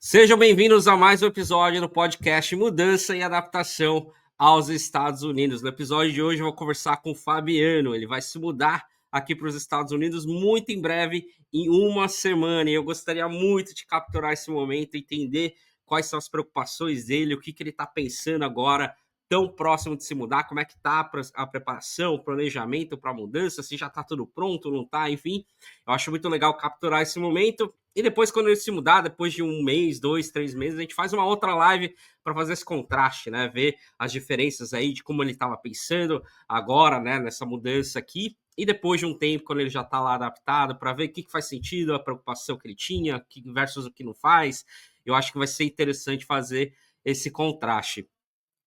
Sejam bem-vindos a mais um episódio do podcast Mudança e Adaptação aos Estados Unidos. No episódio de hoje eu vou conversar com o Fabiano. Ele vai se mudar aqui para os Estados Unidos muito em breve, em uma semana. E eu gostaria muito de capturar esse momento, entender quais são as preocupações dele, o que ele está pensando agora, tão próximo de se mudar, como é que está a preparação, o planejamento para a mudança, se já está tudo pronto, não está, enfim. Eu acho muito legal capturar esse momento. E depois, quando ele se mudar, depois de um mês, 2, 3 meses, a gente faz uma outra live para fazer esse contraste, né? Ver as diferenças aí de como ele estava pensando agora, né? Nessa mudança aqui. E depois de um tempo, quando ele já está lá adaptado, para ver o que faz sentido, a preocupação que ele tinha, versus o que não faz. Eu acho que vai ser interessante fazer esse contraste.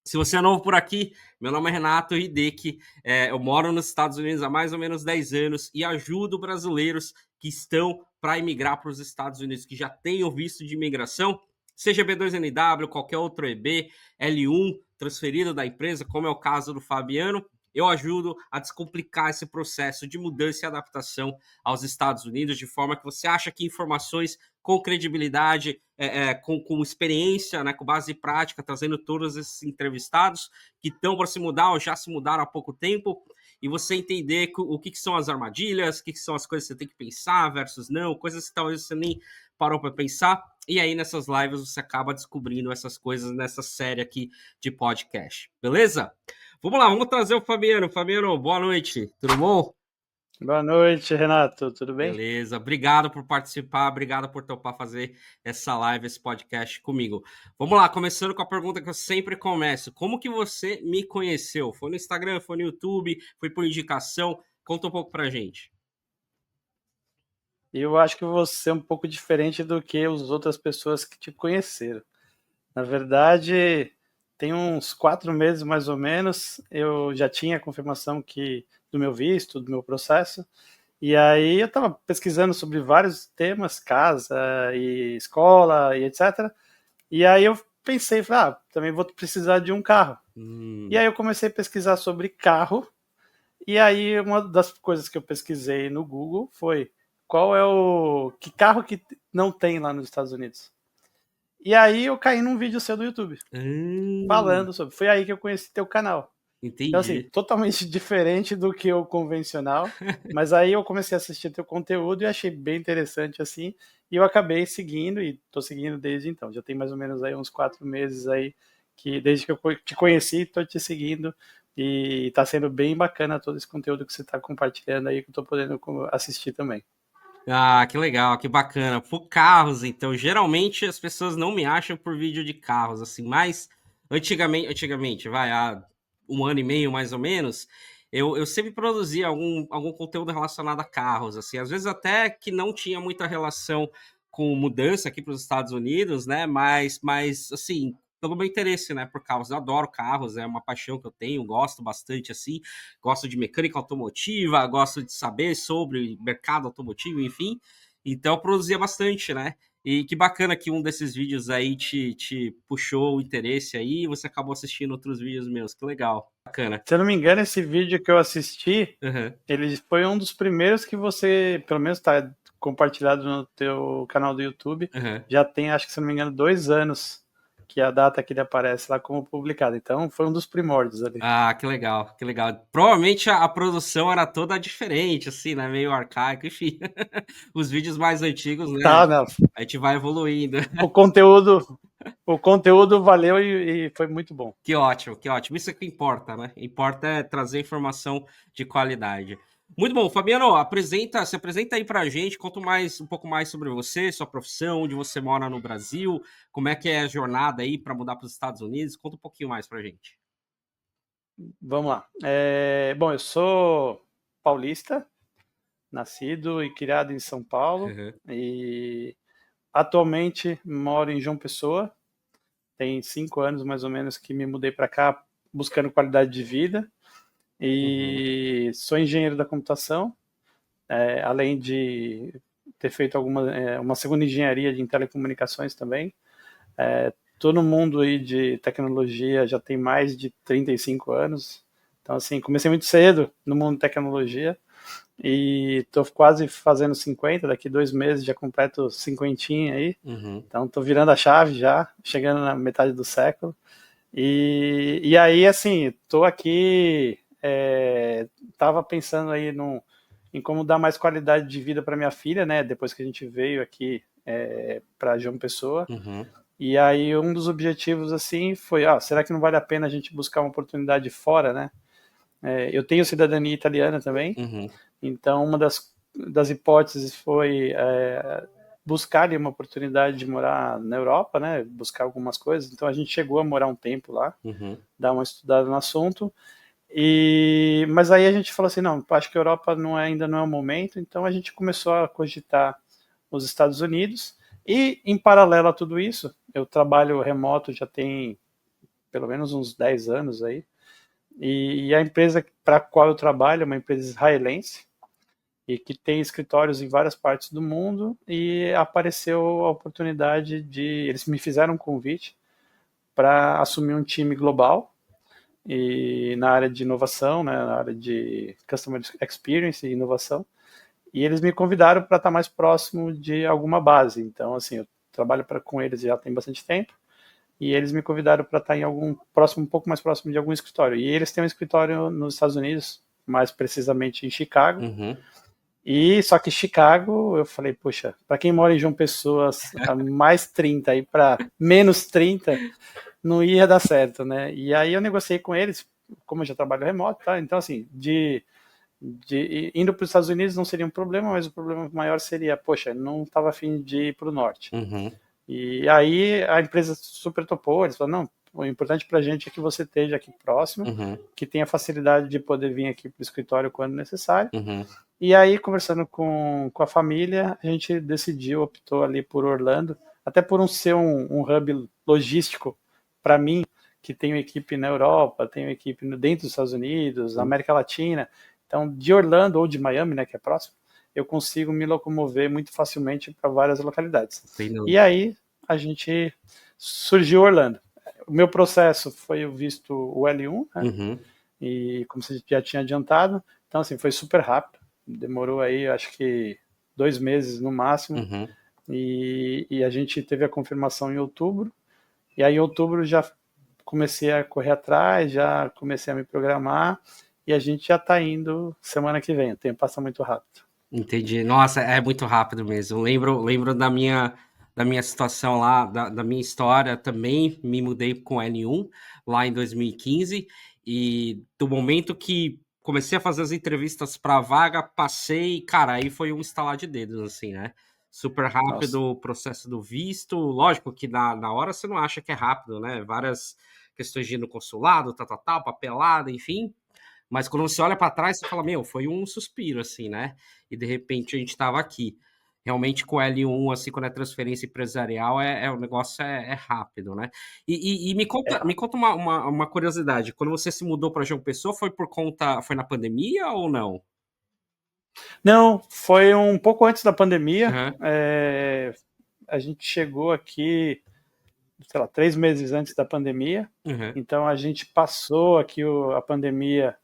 Se você é novo por aqui, meu nome é Renato Hideki, eu moro nos Estados Unidos há mais ou menos 10 anos e ajudo brasileiros que estão para imigrar para os Estados Unidos, que já têm o visto de imigração, seja B2NW, qualquer outro EB, L1, transferido da empresa, como é o caso do Fabiano. Eu ajudo a descomplicar esse processo de mudança e adaptação aos Estados Unidos, de forma que você acha que informações com credibilidade, com experiência, né, com base prática, trazendo todos esses entrevistados que estão para se mudar ou já se mudaram há pouco tempo, e você entender o que são as armadilhas, o que são as coisas que você tem que pensar versus não, coisas que talvez você nem parou para pensar, e aí nessas lives você acaba descobrindo essas coisas nessa série aqui de podcast, beleza? Vamos lá, vamos trazer o Fabiano. Fabiano, boa noite, tudo bom? Boa noite, Renato, tudo bem? Beleza, obrigado por participar, obrigado por topar fazer essa live, esse podcast comigo. Vamos lá, começando com a pergunta que eu sempre começo. Como que você me conheceu? Foi no Instagram, foi no YouTube, foi por indicação? Conta um pouco pra gente. Eu acho que você é um pouco diferente do que as outras pessoas que te conheceram. Na verdade, tem uns 4 meses mais ou menos, eu já tinha a confirmação do meu visto, do meu processo, e aí eu estava pesquisando sobre vários temas, casa e escola e etc. E aí eu pensei, também vou precisar de um carro. E aí eu comecei a pesquisar sobre carro, e aí uma das coisas que eu pesquisei no Google foi que carro que não tem lá nos Estados Unidos. E aí eu caí num vídeo seu do YouTube falando sobre. Foi aí que eu conheci teu canal. Então, assim, Entendi. totalmente diferente do que o convencional, mas aí eu comecei a assistir teu conteúdo e achei bem interessante, assim, e eu acabei seguindo, e tô seguindo desde então. Já tem mais ou menos aí uns 4 meses aí, desde que eu te conheci, tô te seguindo, e tá sendo bem bacana todo esse conteúdo que você tá compartilhando aí, que eu tô podendo assistir também. Ah, que legal, que bacana. Por carros, então, geralmente as pessoas não me acham por vídeo de carros, assim, mas antigamente, vai, há um ano e meio mais ou menos, eu sempre produzia algum conteúdo relacionado a carros, assim, às vezes até que não tinha muita relação com mudança aqui para os Estados Unidos, né? Mas assim, pelo meu interesse, né, por carros. Eu adoro carros, é uma paixão que eu tenho, gosto bastante, assim, gosto de mecânica automotiva, gosto de saber sobre mercado automotivo, enfim. Então eu produzia bastante, né? E que bacana que um desses vídeos aí te puxou o interesse aí e você acabou assistindo outros vídeos meus. Que legal. Bacana. Se eu não me engano, esse vídeo que eu assisti, Uhum. ele foi um dos primeiros que você, pelo menos está compartilhado no teu canal do YouTube. Uhum. Já tem, acho que se não me engano, 2 anos que a data que ele aparece lá como publicado. Então foi um dos primórdios ali. Ah, que legal, que legal. Provavelmente a produção era toda diferente, assim, né? Meio arcaico, enfim. Os vídeos mais antigos, né? Tá, não. A gente vai evoluindo. O conteúdo valeu e foi muito bom. Que ótimo, que ótimo. Isso é que importa, né? Importa é trazer informação de qualidade. Muito bom, Fabiano, se apresenta aí pra gente, conta um pouco mais sobre você, sua profissão, onde você mora no Brasil, como é que é a jornada aí para mudar para os Estados Unidos, conta um pouquinho mais pra gente. Vamos lá. Bom, eu sou paulista, nascido e criado em São Paulo, Uhum. e atualmente moro em João Pessoa. Tem 5 anos mais ou menos que me mudei para cá buscando qualidade de vida, Uhum. e sou engenheiro da computação, além de ter feito uma segunda engenharia de telecomunicações também. Estou no mundo aí de tecnologia já tem mais de 35 anos, então assim, comecei muito cedo no mundo de tecnologia, e tô quase fazendo 50, daqui 2 meses já completo 50 aí, então tô virando a chave já, chegando na metade do século, e aí, assim, tô aqui, tava pensando aí em como dar mais qualidade de vida para minha filha, né, depois que a gente veio aqui para João Pessoa, e aí um dos objetivos, assim, foi, será que não vale a pena a gente buscar uma oportunidade fora, né? Eu tenho cidadania italiana também, então uma das hipóteses foi buscar ali uma oportunidade de morar na Europa, né? Buscar algumas coisas. Então a gente chegou a morar um tempo lá, dar uma estudada no assunto. Mas aí a gente falou assim, não, acho que a Europa ainda não é o momento. Então a gente começou a cogitar os Estados Unidos. E em paralelo a tudo isso, eu trabalho remoto já tem pelo menos uns 10 anos aí. E a empresa para a qual eu trabalho é uma empresa israelense e que tem escritórios em várias partes do mundo, e apareceu a oportunidade eles me fizeram um convite para assumir um time global e na área de inovação, né, na área de Customer Experience e inovação, e eles me convidaram para estar mais próximo de alguma base. Então, assim, eu trabalho com eles já tem bastante tempo, e eles me convidaram para estar em um pouco mais próximo de algum escritório. E eles têm um escritório nos Estados Unidos, mais precisamente em Chicago. E só que Chicago, eu falei, puxa, para quem mora em João Pessoa, a mais 30 e para menos 30, não ia dar certo, né? E aí eu negociei com eles, como eu já trabalho remoto, tá? Então, assim, indo para os Estados Unidos não seria um problema, mas o problema maior seria, poxa, não estava afim de ir para o norte. E aí a empresa super topou, eles falaram, não, o importante para a gente é que você esteja aqui próximo, que tenha facilidade de poder vir aqui para o escritório quando necessário. E aí, conversando com a família, a gente optou ali por Orlando, até por ser um hub logístico para mim, que tenho equipe na Europa, tenho equipe dentro dos Estados Unidos, na América Latina. Então, de Orlando ou de Miami, né, que é próximo, eu consigo me locomover muito facilmente para várias localidades. E aí, surgiu Orlando. O meu processo foi o visto o L1, né? E como você já tinha adiantado, então assim, foi super rápido, demorou aí acho que 2 meses no máximo, e a gente teve a confirmação em outubro, e aí em outubro já comecei a correr atrás, já comecei a me programar, e a gente já está indo semana que vem, o tempo passa muito rápido. Entendi. Nossa, é muito rápido mesmo. Lembro da minha situação lá, da minha história também. Me mudei com L1 lá em 2015, e do momento que comecei a fazer as entrevistas para a vaga, passei, cara, aí foi um estalar de dedos, assim, né? Super rápido o processo do visto. Lógico que na hora você não acha que é rápido, né? Várias questões de ir no consulado, tal, papelada, enfim. Mas quando você olha para trás, você fala, meu, foi um suspiro, assim, né? E de repente a gente estava aqui. Realmente com L1, assim, quando é transferência empresarial, o negócio é rápido, né? E me conta uma curiosidade. Quando você se mudou para João Pessoa, foi na pandemia ou não? Não, foi um pouco antes da pandemia. A gente chegou aqui, sei lá, 3 meses antes da pandemia. Então a gente passou aqui a pandemia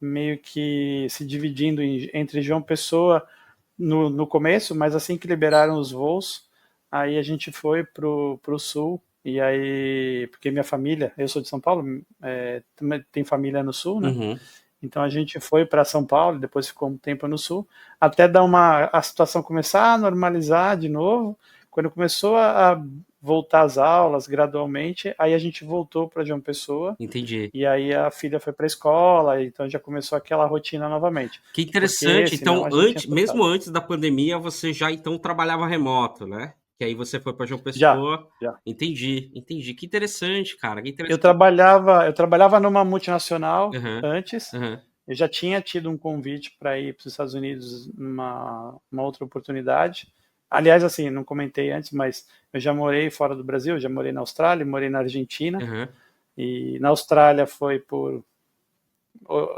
meio que se dividindo entre João Pessoa no começo, mas assim que liberaram os voos, aí a gente foi pro sul, e aí, porque minha família, eu sou de São Paulo, também tem família no sul, né? Então a gente foi para São Paulo, depois ficou um tempo no sul, até a situação começar a normalizar de novo. Quando começou a voltar às aulas gradualmente, aí a gente voltou para João Pessoa. Entendi. E aí a filha foi para a escola, então já começou aquela rotina novamente. Que interessante. Então, mesmo antes da pandemia, você já então trabalhava remoto, né? Que aí você foi para João Pessoa. Já. Entendi. Que interessante, cara. Que interessante. Eu trabalhava numa multinacional antes. Eu já tinha tido um convite para ir para os Estados Unidos numa outra oportunidade. Aliás, assim, não comentei antes, mas eu já morei fora do Brasil, já morei na Austrália, morei na Argentina. E na Austrália foi por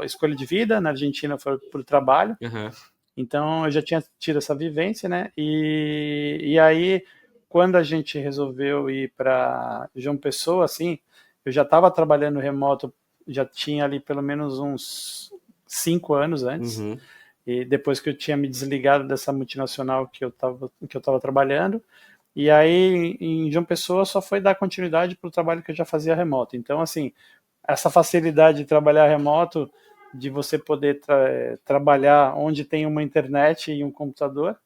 escolha de vida, na Argentina foi por trabalho. Então eu já tinha tido essa vivência, né? E aí, quando a gente resolveu ir para João Pessoa, assim, eu já estava trabalhando remoto, já tinha ali pelo menos uns 5 anos antes. e depois que eu tinha me desligado dessa multinacional que eu estava trabalhando. E aí, em João Pessoa, só foi dar continuidade para o trabalho que eu já fazia remoto. Então, assim, essa facilidade de trabalhar remoto, de você poder trabalhar onde tem uma internet e um computador,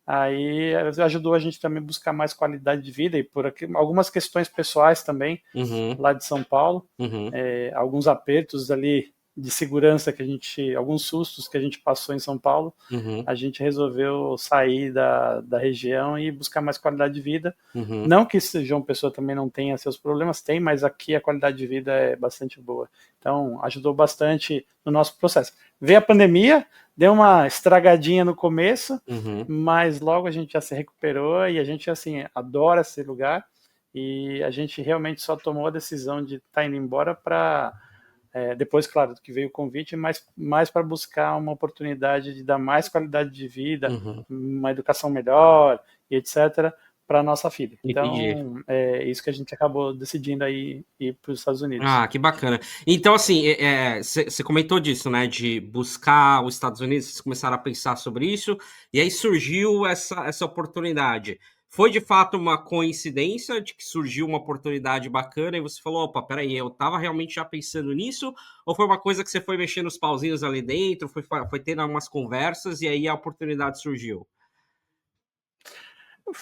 aí ajudou a gente também a buscar mais qualidade de vida e por aqui, algumas questões pessoais também, Uhum, lá de São Paulo, uhum, alguns apertos ali de segurança que a gente, alguns sustos que a gente passou em São Paulo, uhum, a gente resolveu sair da região e buscar mais qualidade de vida. uhum. Não que João Pessoa também não tenha seus problemas, tem, mas aqui a qualidade de vida é bastante boa. Então, ajudou bastante no nosso processo. Veio a pandemia, deu uma estragadinha no começo, Uhum. mas logo a gente já se recuperou e a gente, assim, adora esse lugar e a gente realmente só tomou a decisão de estar indo embora para depois, claro, que veio o convite, mas mais para buscar uma oportunidade de dar mais qualidade de vida, Uhum. uma educação melhor e etc. para a nossa filha. Entendi. Então, é isso que a gente acabou decidindo aí ir para os Estados Unidos. Ah, que bacana. Então, assim, você comentou disso, né? De buscar os Estados Unidos, vocês começaram a pensar sobre isso, e aí surgiu essa oportunidade. Foi de fato uma coincidência de que surgiu uma oportunidade bacana e você falou: opa, peraí, eu tava realmente já pensando nisso? Ou foi uma coisa que você foi mexendo os pauzinhos ali dentro, foi tendo algumas conversas e aí a oportunidade surgiu?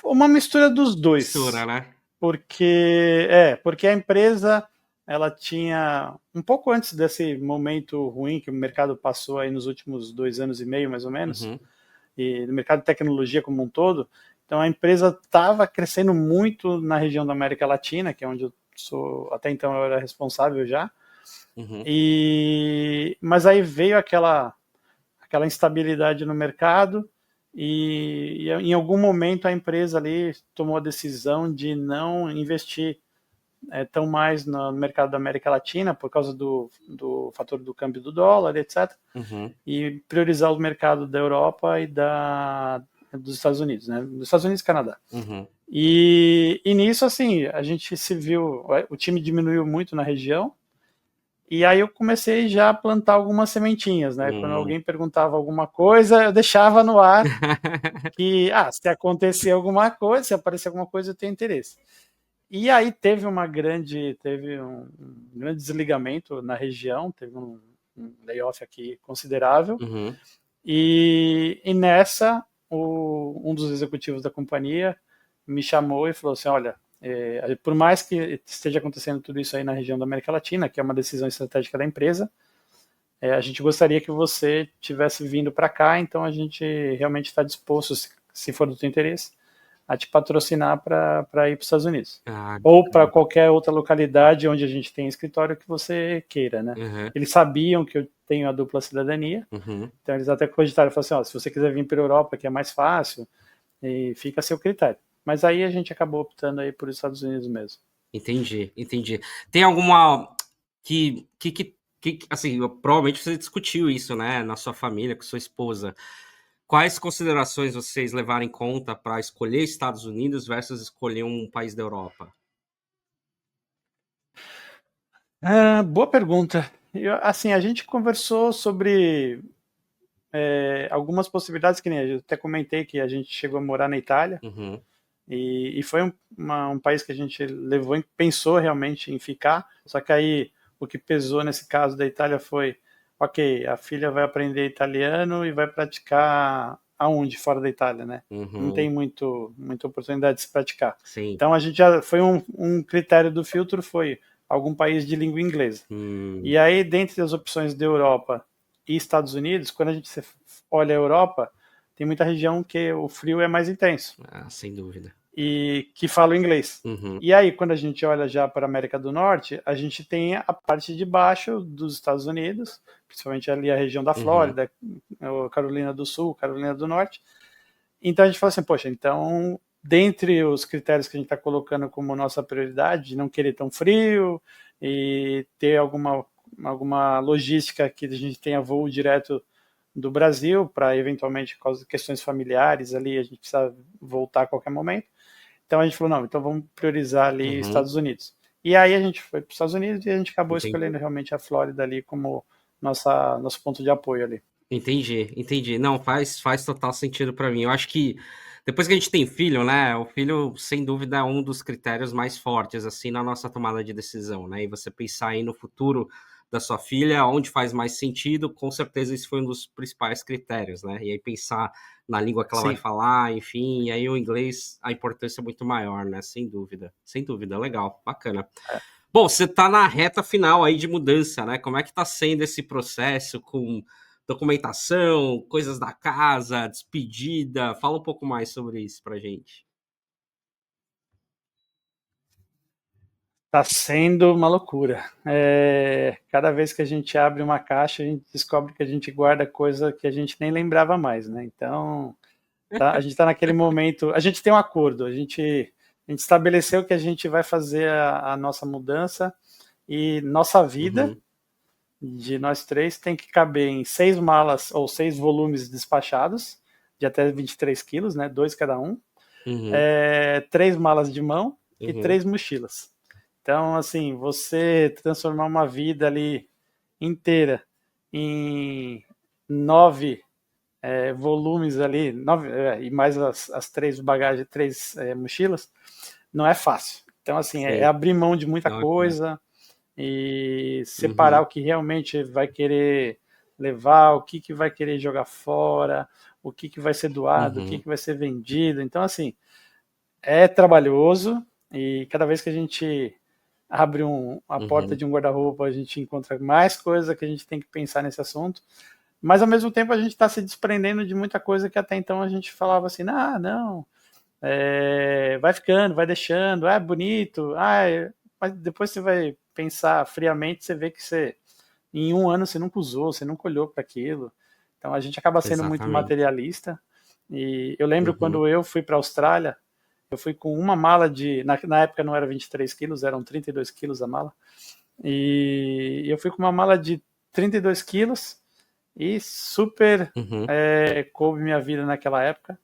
Uma mistura dos Mistura, dois, né? porque a empresa ela tinha um pouco antes desse momento ruim que o mercado passou aí nos últimos 2 anos e meio, mais ou menos, Uhum, e no mercado de tecnologia como um todo. Então a empresa estava crescendo muito na região da América Latina, que é onde eu sou, até então eu era responsável já. uhum, Mas aí veio aquela instabilidade no mercado e em algum momento a empresa ali tomou a decisão de não investir tão mais no mercado da América Latina por causa do fator do câmbio do dólar, etc. uhum, E priorizar o mercado da Europa e dos Estados Unidos, né? Dos Estados Unidos e Canadá. uhum, E nisso, assim, a gente se viu, o time diminuiu muito na região, e aí eu comecei já a plantar algumas sementinhas, né? Quando uhum. alguém perguntava alguma coisa, eu deixava no ar que, se acontecer alguma coisa, se aparecer alguma coisa, eu tenho interesse. E aí teve um grande desligamento na região, teve um layoff aqui considerável, Uhum. e nessa, um dos executivos da companhia me chamou e falou assim: olha, por mais que esteja acontecendo tudo isso aí na região da América Latina, que é uma decisão estratégica da empresa, a gente gostaria que você tivesse vindo para cá, então a gente realmente está disposto, se for do seu interesse, a te patrocinar para ir para os Estados Unidos. Ah, Ou para bacana. qualquer outra localidade onde a gente tem escritório que você queira, né? Uhum, Eles sabiam que eu tenho a dupla cidadania, uhum. então eles até cogitaram, falaram assim, se você quiser vir para a Europa, que é mais fácil, e fica a seu critério. Mas aí a gente acabou optando aí por Estados Unidos mesmo. Entendi, entendi. Tem alguma assim, provavelmente você discutiu isso, né, na sua família, com sua esposa. Quais considerações vocês levaram em conta para escolher Estados Unidos versus escolher um país da Europa? Boa pergunta. Assim, a gente conversou sobre algumas possibilidades, que nem eu até comentei que a gente chegou a morar na Itália, Uhum, e foi um país que a gente pensou realmente em ficar, só que aí o que pesou nesse caso da Itália foi, ok, a filha vai aprender italiano e vai praticar aonde? Fora da Itália, né? Não uhum. tem muita oportunidade de se praticar. Sim. Então a gente já foi um critério do filtro foi algum país de língua inglesa. Hum. E aí, dentre as opções da Europa e Estados Unidos, quando a gente olha a Europa, tem muita região que o frio é mais intenso Ah, sem dúvida. e que fala o inglês. Uhum, E aí, quando a gente olha já para a América do Norte, a gente tem a parte de baixo dos Estados Unidos, principalmente ali a região da uhum, Flórida, Carolina do Sul, Carolina do Norte. Então a gente fala assim, poxa, então, dentre os critérios que a gente está colocando como nossa prioridade, de não querer tão frio e ter alguma logística que a gente tenha voo direto do Brasil para eventualmente questões familiares ali, a gente precisa voltar a qualquer momento. Então a gente falou, não, então vamos priorizar ali uhum. Estados Unidos. E aí a gente foi para os Estados Unidos e a gente acabou Entendi. escolhendo realmente a Flórida ali como nosso ponto de apoio ali. Entendi. Não, faz total sentido para mim. Eu acho que depois que a gente tem filho, né? O filho, sem dúvida, é um dos critérios mais fortes, assim, na nossa tomada de decisão, né? E você pensar aí no futuro da sua filha, onde faz mais sentido, com certeza esse foi um dos principais critérios, né? E aí pensar na língua que ela vai Sim. falar, enfim, e aí o inglês, a importância é muito maior, né? Sem dúvida, legal, bacana. É. Bom, você está na reta final aí de mudança, né? Como é que está sendo esse processo com documentação, coisas da casa, despedida? Fala um pouco mais sobre isso pra gente. Tá sendo uma loucura. Cada vez que a gente abre uma caixa, a gente descobre que a gente guarda coisa que a gente nem lembrava mais, né? Então, a gente está naquele momento. A gente tem um acordo, a gente estabeleceu que a gente vai fazer a nossa mudança e nossa vida Uhum, de nós três tem que caber em 6 malas ou 6 volumes despachados, de até 23 quilos, né? 2 cada um, uhum, 3 malas de mão e uhum, 3 mochilas. Então, assim, você transformar uma vida ali inteira em 9 volumes ali, e mais as 3 bagagens, 3 mochilas, não é fácil. Então, assim, é sim. abrir mão de muita Não é fácil. coisa e separar Uhum, o que realmente vai querer levar, o que vai querer jogar fora, o que vai ser doado, o uhum, que vai ser vendido. Então, assim, é trabalhoso e cada vez que a gente abre a porta uhum, de um guarda-roupa, a gente encontra mais coisa que a gente tem que pensar nesse assunto. Mas ao mesmo tempo a gente está se desprendendo de muita coisa que até então a gente falava assim, ah, não, vai ficando, vai deixando, é bonito, mas depois você vai pensar friamente, você vê que em um ano você nunca usou, você nunca olhou para aquilo. Então a gente acaba sendo muito exatamente. materialista. E eu lembro Uhum, quando eu fui para a Austrália, eu fui com uma mala na época não era 23 quilos, eram 32 quilos a mala. E eu fui com uma mala de 32 quilos e super uhum, coube minha vida naquela época.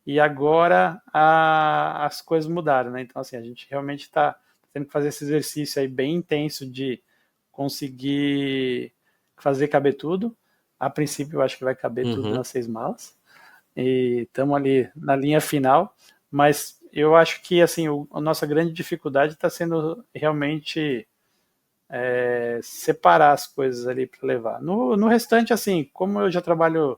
E agora as coisas mudaram, né? Então, assim, a gente realmente está tendo que fazer esse exercício aí bem intenso de conseguir fazer caber tudo. A princípio, eu acho que vai caber tudo uhum, nas 6 malas. E estamos ali na linha final. Mas eu acho que, assim, a nossa grande dificuldade está sendo realmente separar as coisas ali para levar. No restante, assim, como eu já trabalho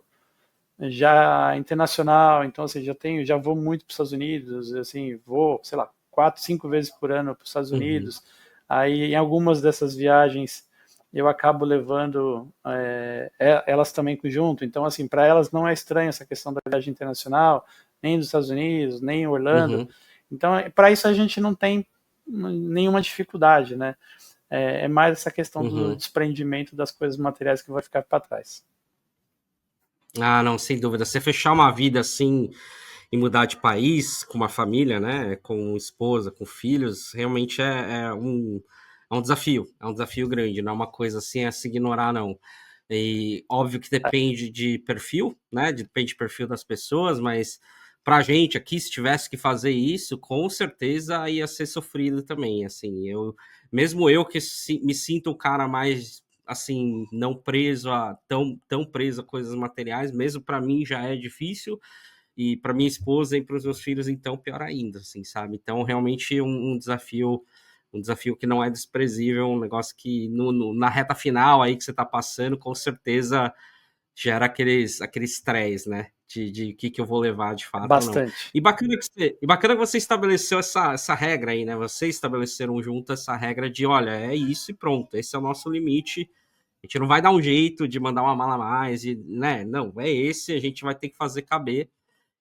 já internacional, então assim, já vou muito para os Estados Unidos, assim, vou, sei lá, 4, 5 vezes por ano para os Estados uhum, Unidos. Aí em algumas dessas viagens eu acabo levando elas também junto. Então assim, para elas não é estranho essa questão da viagem internacional, nem dos Estados Unidos, nem em Orlando. uhum, Então para isso a gente não tem nenhuma dificuldade, né? É mais essa questão do uhum. desprendimento das coisas materiais que vai ficar para trás. Ah, não, sem dúvida. Você fechar uma vida assim e mudar de país com uma família, né, com esposa, com filhos, realmente é um desafio, é um desafio grande, não é uma coisa assim a se ignorar, não. E óbvio que depende de perfil, né, depende do perfil das pessoas, mas pra gente aqui, se tivesse que fazer isso, com certeza ia ser sofrido também, assim, mesmo eu que me sinto um cara mais assim, não preso a tão preso a coisas materiais, mesmo para mim já é difícil, e para minha esposa e para os meus filhos, então, pior ainda, assim, sabe? Então, realmente um desafio que não é desprezível, um negócio que na reta final aí que você está passando, com certeza gera aquele estresse, né? De que eu vou levar de fato ou não. Bastante. E bacana que você estabeleceu essa regra aí, né? Vocês estabeleceram junto essa regra de, olha, é isso e pronto, esse é o nosso limite. A gente não vai dar um jeito de mandar uma mala a mais, e, né? Não, é esse, a gente vai ter que fazer caber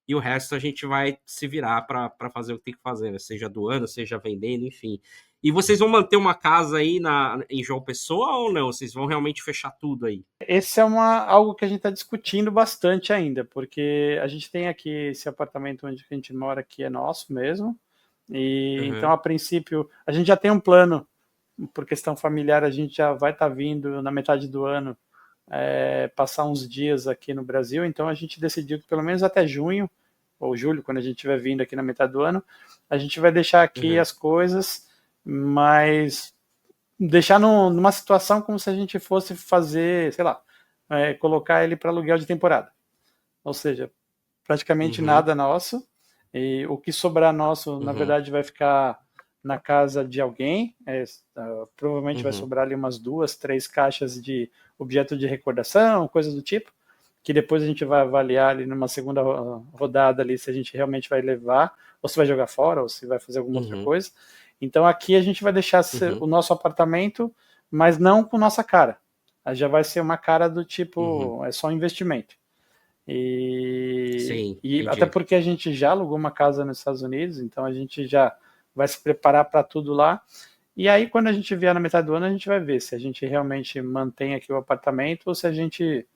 e o resto a gente vai se virar para fazer o que tem que fazer, né? Seja doando, seja vendendo, enfim. E vocês vão manter uma casa aí em João Pessoa ou não? Vocês vão realmente fechar tudo aí? Esse é algo que a gente está discutindo bastante ainda, porque a gente tem aqui esse apartamento onde a gente mora, que é nosso mesmo, e então Uhum, a princípio a gente já tem um plano, por questão familiar, a gente já vai estar vindo na metade do ano passar uns dias aqui no Brasil, então a gente decidiu que pelo menos até junho ou julho, quando a gente estiver vindo aqui na metade do ano, a gente vai deixar aqui uhum, as coisas, mas deixar numa situação como se a gente fosse fazer, sei lá, colocar ele para aluguel de temporada. Ou seja, praticamente nada nosso, e o que sobrar nosso, na verdade, vai ficar na casa de alguém. Provavelmente vai sobrar ali umas 2, 3 caixas de objeto de recordação, coisas do tipo, que depois a gente vai avaliar ali numa segunda rodada ali se a gente realmente vai levar, ou se vai jogar fora, ou se vai fazer alguma outra coisa. Então aqui a gente vai deixar o nosso apartamento, mas não com nossa cara. Já vai ser uma cara do tipo, é só um investimento. Sim, E até porque a gente já alugou uma casa nos Estados Unidos, então a gente já vai se preparar para tudo lá. E aí, quando a gente vier na metade do ano, a gente vai ver se a gente realmente mantém aqui o apartamento ou se a gente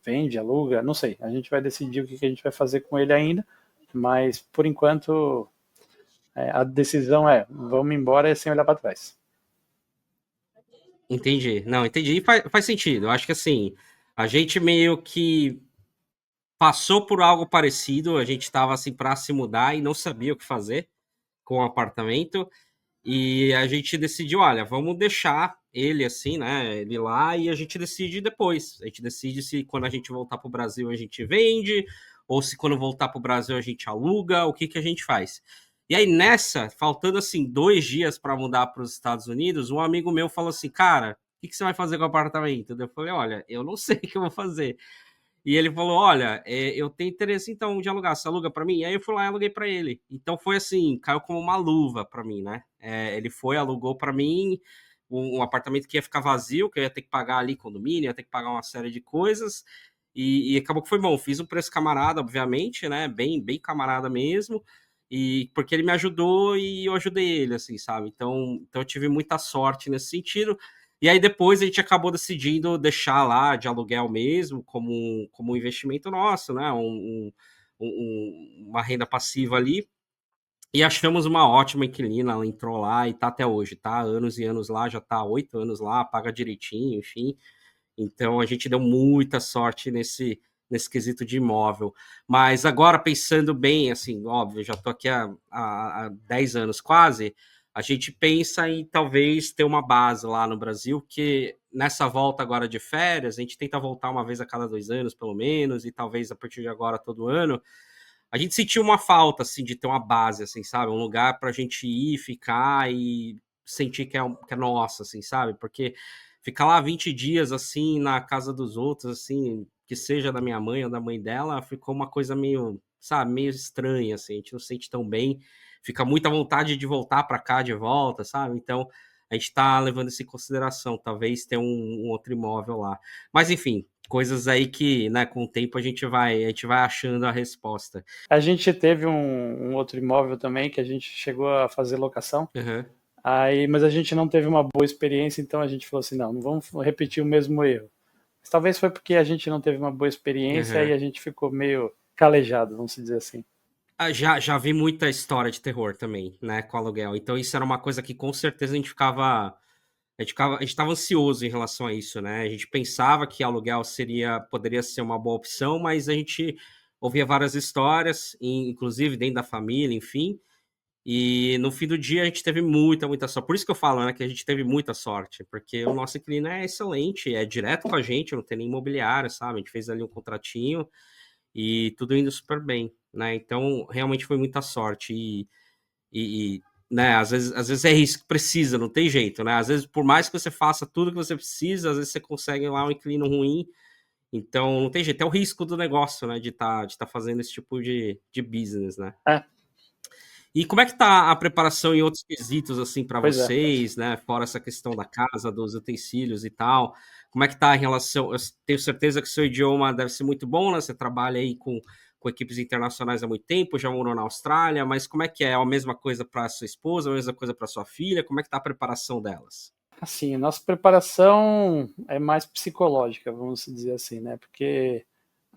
vende, aluga, não sei. A gente vai decidir o que a gente vai fazer com ele ainda, mas por enquanto a decisão vamos embora sem olhar para trás. Entendi. Não, entendi. E faz sentido. Eu acho que assim, a gente meio que passou por algo parecido, a gente estava assim para se mudar e não sabia o que fazer com o apartamento. E a gente decidiu, olha, vamos deixar ele assim, né? Ele lá e a gente decide depois. A gente decide se quando a gente voltar para o Brasil a gente vende, ou se quando voltar para o Brasil a gente aluga, o que a gente faz. E aí nessa, faltando assim 2 dias para mudar para os Estados Unidos, um amigo meu falou assim, cara, o que você vai fazer com o apartamento? Eu falei, olha, eu não sei o que eu vou fazer. E ele falou, olha, eu tenho interesse então de alugar, você aluga para mim? E aí eu fui lá e aluguei para ele. Então foi assim, caiu como uma luva para mim, né? Ele foi, alugou para mim um apartamento que ia ficar vazio, que eu ia ter que pagar ali condomínio, ia ter que pagar uma série de coisas. E acabou que foi bom. Fiz um preço camarada, obviamente, né? Bem, bem camarada mesmo. E porque ele me ajudou e eu ajudei ele, assim, sabe? Então eu tive muita sorte nesse sentido. E aí depois a gente acabou decidindo deixar lá de aluguel mesmo, como um investimento nosso, né? Uma renda passiva ali. E achamos uma ótima inquilina, ela entrou lá e tá até hoje, tá? Anos e anos lá, já tá 8 anos lá, paga direitinho, enfim. Então a gente deu muita sorte nesse quesito de imóvel. Mas agora, pensando bem, assim, óbvio, já tô aqui há 10 anos quase, a gente pensa em talvez ter uma base lá no Brasil, que nessa volta agora de férias, a gente tenta voltar uma vez a cada 2 anos, pelo menos, e talvez a partir de agora todo ano. A gente sentiu uma falta, assim, de ter uma base, assim, sabe? Um lugar pra gente ir, ficar e sentir que é nossa, assim, sabe? Porque ficar lá 20 dias, assim, na casa dos outros, assim, que seja da minha mãe ou da mãe dela, ficou uma coisa meio, sabe, meio estranha, assim, a gente não se sente tão bem, fica muita vontade de voltar para cá de volta, sabe? Então, a gente tá levando isso em consideração, talvez ter um outro imóvel lá. Mas, enfim, coisas aí que, né, com o tempo a gente vai achando a resposta. A gente teve um outro imóvel também que a gente chegou a fazer locação. Mas a gente não teve uma boa experiência, então a gente falou assim, não vamos repetir o mesmo erro. Mas talvez foi porque a gente não teve uma boa experiência e a gente ficou meio calejado, vamos dizer assim. Já vi muita história de terror também, né, com aluguel. Então isso era uma coisa que com certeza a gente estava ansioso em relação a isso, né? A gente pensava que aluguel poderia ser uma boa opção, mas a gente ouvia várias histórias, inclusive dentro da família, enfim. E no fim do dia a gente teve muita sorte. Por isso que eu falo, né, que a gente teve muita sorte, porque o nosso inquilino é excelente, é direto com a gente, não tem nem imobiliário, sabe? A gente fez ali um contratinho e tudo indo super bem, né? Então, realmente foi muita sorte. Né, às vezes é isso que precisa, não tem jeito, né? Às vezes, por mais que você faça tudo que você precisa, às vezes você consegue lá um inquilino ruim. Então, não tem jeito. É o risco do negócio, né? De tá fazendo esse tipo de business, né? E como é que tá a preparação em outros quesitos, assim, para vocês, né? Fora essa questão da casa, dos utensílios e tal. Como é que tá em relação... Eu tenho certeza que o seu idioma deve ser muito bom, né? Você trabalha aí com equipes internacionais há muito tempo, já morou na Austrália, mas como é que é? É a mesma coisa para sua esposa, a mesma coisa para sua filha? Como é que tá a preparação delas? Assim, nossa preparação é mais psicológica, vamos dizer assim, né? Porque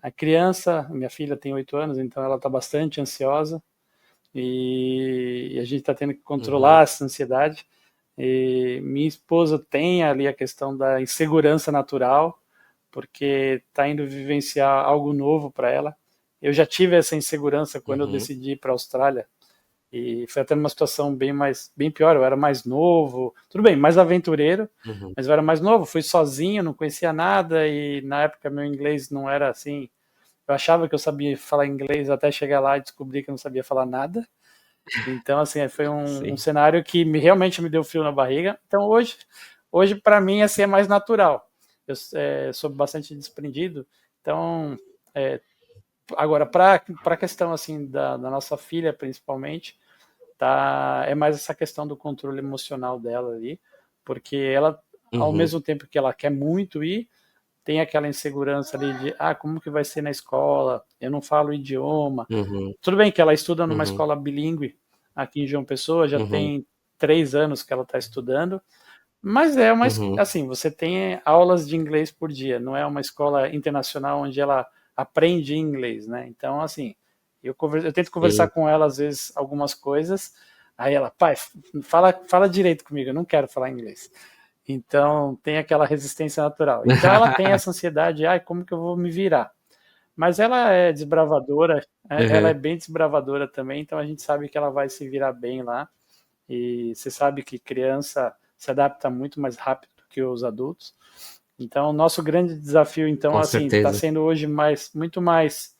a criança, minha filha tem 8 anos, então ela está bastante ansiosa e a gente está tendo que controlar essa ansiedade. E minha esposa tem ali a questão da insegurança natural, porque está indo vivenciar algo novo para ela. Eu já tive essa insegurança quando eu decidi ir para a Austrália, E foi até numa situação bem pior, eu era mais novo, tudo bem, mais aventureiro, mas eu era mais novo, fui sozinho, não conhecia nada, e na época meu inglês não era assim, eu achava que eu sabia falar inglês até chegar lá e descobrir que eu não sabia falar nada. Então, assim, foi um cenário que realmente me deu frio na barriga. Então, hoje para mim, assim, é mais natural. Eu sou bastante desprendido. Então, agora, para a questão, assim, da nossa filha, principalmente, é mais essa questão do controle emocional dela ali, porque ela, ao mesmo tempo que ela quer muito ir, tem aquela insegurança ali de, como que vai ser na escola? Eu não falo o idioma. Tudo bem que ela estuda numa escola bilíngue aqui em João Pessoa, já tem 3 anos que ela está estudando, mas assim, você tem aulas de inglês por dia, não é uma escola internacional onde ela aprende inglês, né? Então, assim, eu tento conversar com ela, às vezes, algumas coisas, aí ela, pai, fala direito comigo, eu não quero falar inglês. Então, tem aquela resistência natural. Então, ela tem essa ansiedade, como que eu vou me virar? Mas ela é desbravadora, ela é bem desbravadora também, então a gente sabe que ela vai se virar bem lá. E você sabe que criança se adapta muito mais rápido que os adultos. Então, o nosso grande desafio, então, Com assim, está certeza. sendo hoje muito mais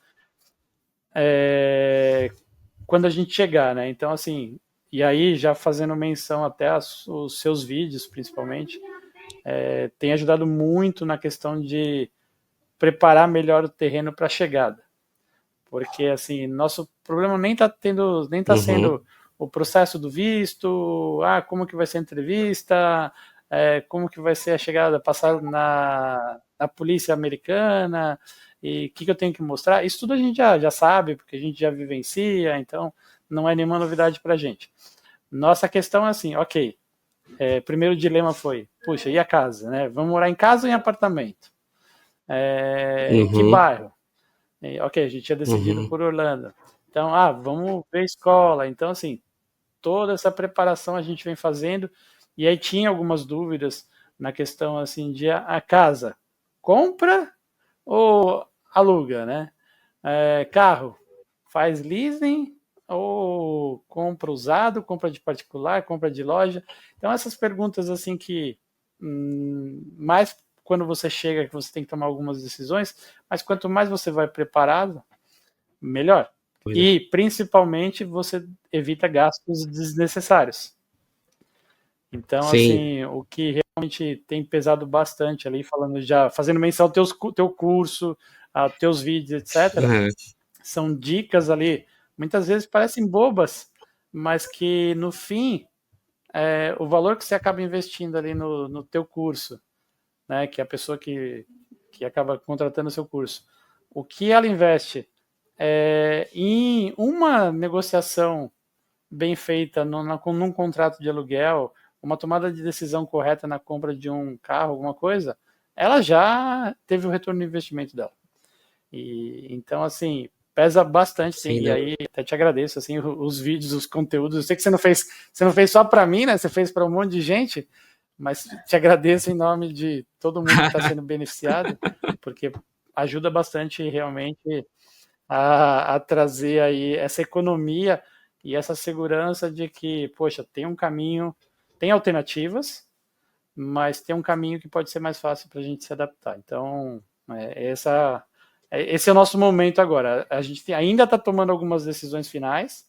quando a gente chegar, né? Então, assim, e aí já fazendo menção até os seus vídeos, principalmente, tem ajudado muito na questão de preparar melhor o terreno para a chegada. Porque, assim, nosso problema nem está sendo o processo do visto, como que vai ser a entrevista, como que vai ser a chegada, passar na polícia americana, e o que eu tenho que mostrar. Isso tudo a gente já sabe, porque a gente já vivencia, então não é nenhuma novidade para a gente. Nossa questão é assim, ok, primeiro dilema foi, puxa, e a casa, né? Vamos morar em casa ou em apartamento? Que bairro? Ok, a gente tinha decidido por Orlando. Então, vamos ver escola. Então, assim, toda essa preparação a gente vem fazendo. E aí tinha algumas dúvidas na questão, assim, de a casa compra ou aluga, né? Carro, faz leasing ou compra usado, compra de particular, compra de loja. Então, essas perguntas, assim, que mais quando você chega, que você tem que tomar algumas decisões, mas quanto mais você vai preparado, melhor. E, principalmente, você evita gastos desnecessários. Então, assim, o que realmente tem pesado bastante ali, fazendo menção ao teu curso, aos teus vídeos, etc., são dicas ali, muitas vezes parecem bobas, mas que, no fim, o valor que você acaba investindo ali no teu curso, né, que é a pessoa que acaba contratando o seu curso, o que ela investe em uma negociação bem feita num contrato de aluguel, uma tomada de decisão correta na compra de um carro, alguma coisa, ela já teve o retorno do investimento dela. E então, assim, pesa bastante, e aí até te agradeço, assim, os vídeos, os conteúdos. Eu sei que você não fez só para mim, né? Você fez para um monte de gente, mas te agradeço em nome de todo mundo que está sendo beneficiado, porque ajuda bastante realmente a trazer aí essa economia e essa segurança de que, poxa, tem um caminho, tem alternativas, mas tem um caminho que pode ser mais fácil para a gente se adaptar. Então, esse é o nosso momento agora. A gente ainda está tomando algumas decisões finais,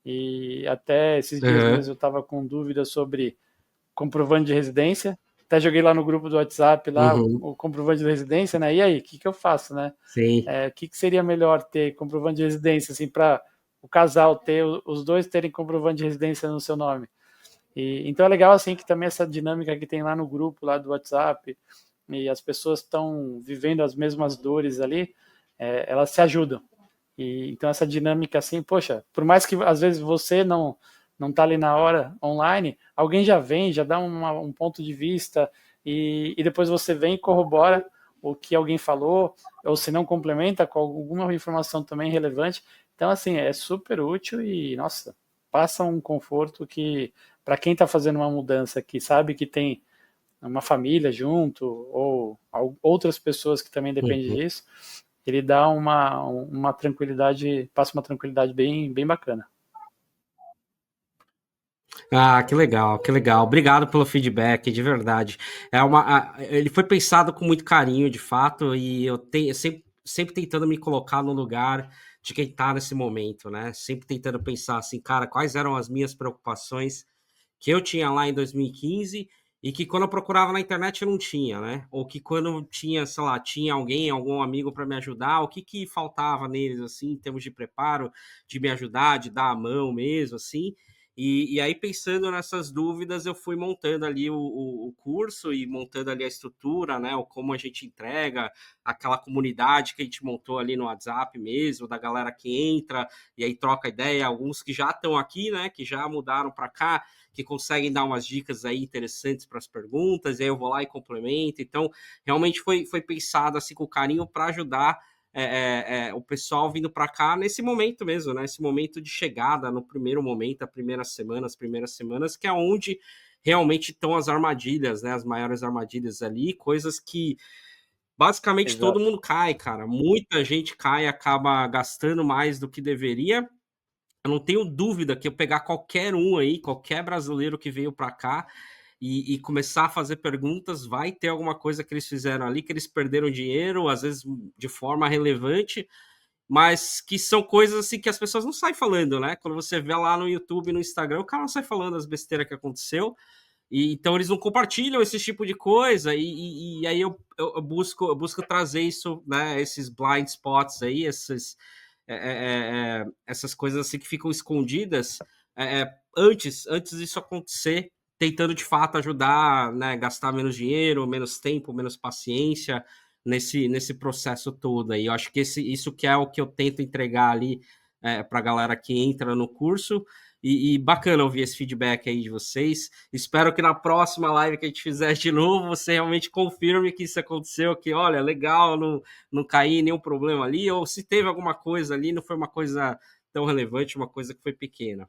e até esses dias mesmo eu estava com dúvidas sobre comprovante de residência. Até joguei lá no grupo do WhatsApp lá o comprovante de residência, né? E aí, o que eu faço, né? O que seria melhor ter comprovante de residência, assim, para o casal ter, os dois terem comprovante de residência no seu nome? Então é legal, assim, que também essa dinâmica que tem lá no grupo lá do WhatsApp, e as pessoas estão vivendo as mesmas dores ali, elas se ajudam. Então essa dinâmica, assim, poxa, por mais que às vezes você não está ali na hora online, alguém já vem, já dá um ponto de vista, e depois você vem e corrobora o que alguém falou, ou se não complementa com alguma informação também relevante. Então, assim, é super útil e, nossa, passa um conforto que, para quem está fazendo uma mudança, que sabe que tem uma família junto, ou outras pessoas que também dependem disso, ele dá uma tranquilidade, passa uma tranquilidade bem bacana. Ah, que legal, que legal. Obrigado pelo feedback, de verdade. Ele foi pensado com muito carinho, de fato, e eu tenho sempre tentando me colocar no lugar de quem está nesse momento, né? Sempre tentando pensar assim, cara, quais eram as minhas preocupações que eu tinha lá em 2015 e que quando eu procurava na internet eu não tinha, né? Ou que quando tinha, sei lá, tinha alguém, algum amigo para me ajudar, o que que faltava neles, assim, em termos de preparo, de me ajudar, de dar a mão mesmo, assim. E aí, pensando nessas dúvidas, eu fui montando ali o curso e montando ali a estrutura, né? O como a gente entrega, aquela comunidade que a gente montou ali no WhatsApp mesmo, da galera que entra e aí troca ideia, alguns que já estão aqui, né? Que já mudaram para cá, que conseguem dar umas dicas aí interessantes para as perguntas, e aí eu vou lá e complemento. Então, realmente foi pensado assim com carinho para ajudar o pessoal vindo para cá nesse momento mesmo, né? Esse momento de chegada, no primeiro momento, a primeira semana, as primeiras semanas, que é onde realmente estão as armadilhas, né? As maiores armadilhas ali, coisas que basicamente todo Exato. mundo cai, cara. Muita gente cai, acaba gastando mais do que deveria. Eu não tenho dúvida que eu pegar qualquer um aí, qualquer brasileiro que veio para cá e começar a fazer perguntas, vai ter alguma coisa que eles fizeram ali, que eles perderam dinheiro, às vezes de forma relevante, mas que são coisas assim que as pessoas não saem falando, né? Quando você vê lá no YouTube, no Instagram, o cara não sai falando as besteiras que aconteceu, e então eles não compartilham esse tipo de coisa, e aí eu busco trazer isso, né? Esses blind spots aí, essas coisas assim que ficam escondidas antes disso acontecer, tentando de fato ajudar, né, gastar menos dinheiro, menos tempo, menos paciência nesse processo todo aí. Eu acho que isso que é o que eu tento entregar ali para a galera que entra no curso. E bacana ouvir esse feedback aí de vocês. Espero que na próxima live que a gente fizer de novo, você realmente confirme que isso aconteceu, que olha, legal, não cair nenhum problema ali, ou se teve alguma coisa ali, não foi uma coisa tão relevante, uma coisa que foi pequena.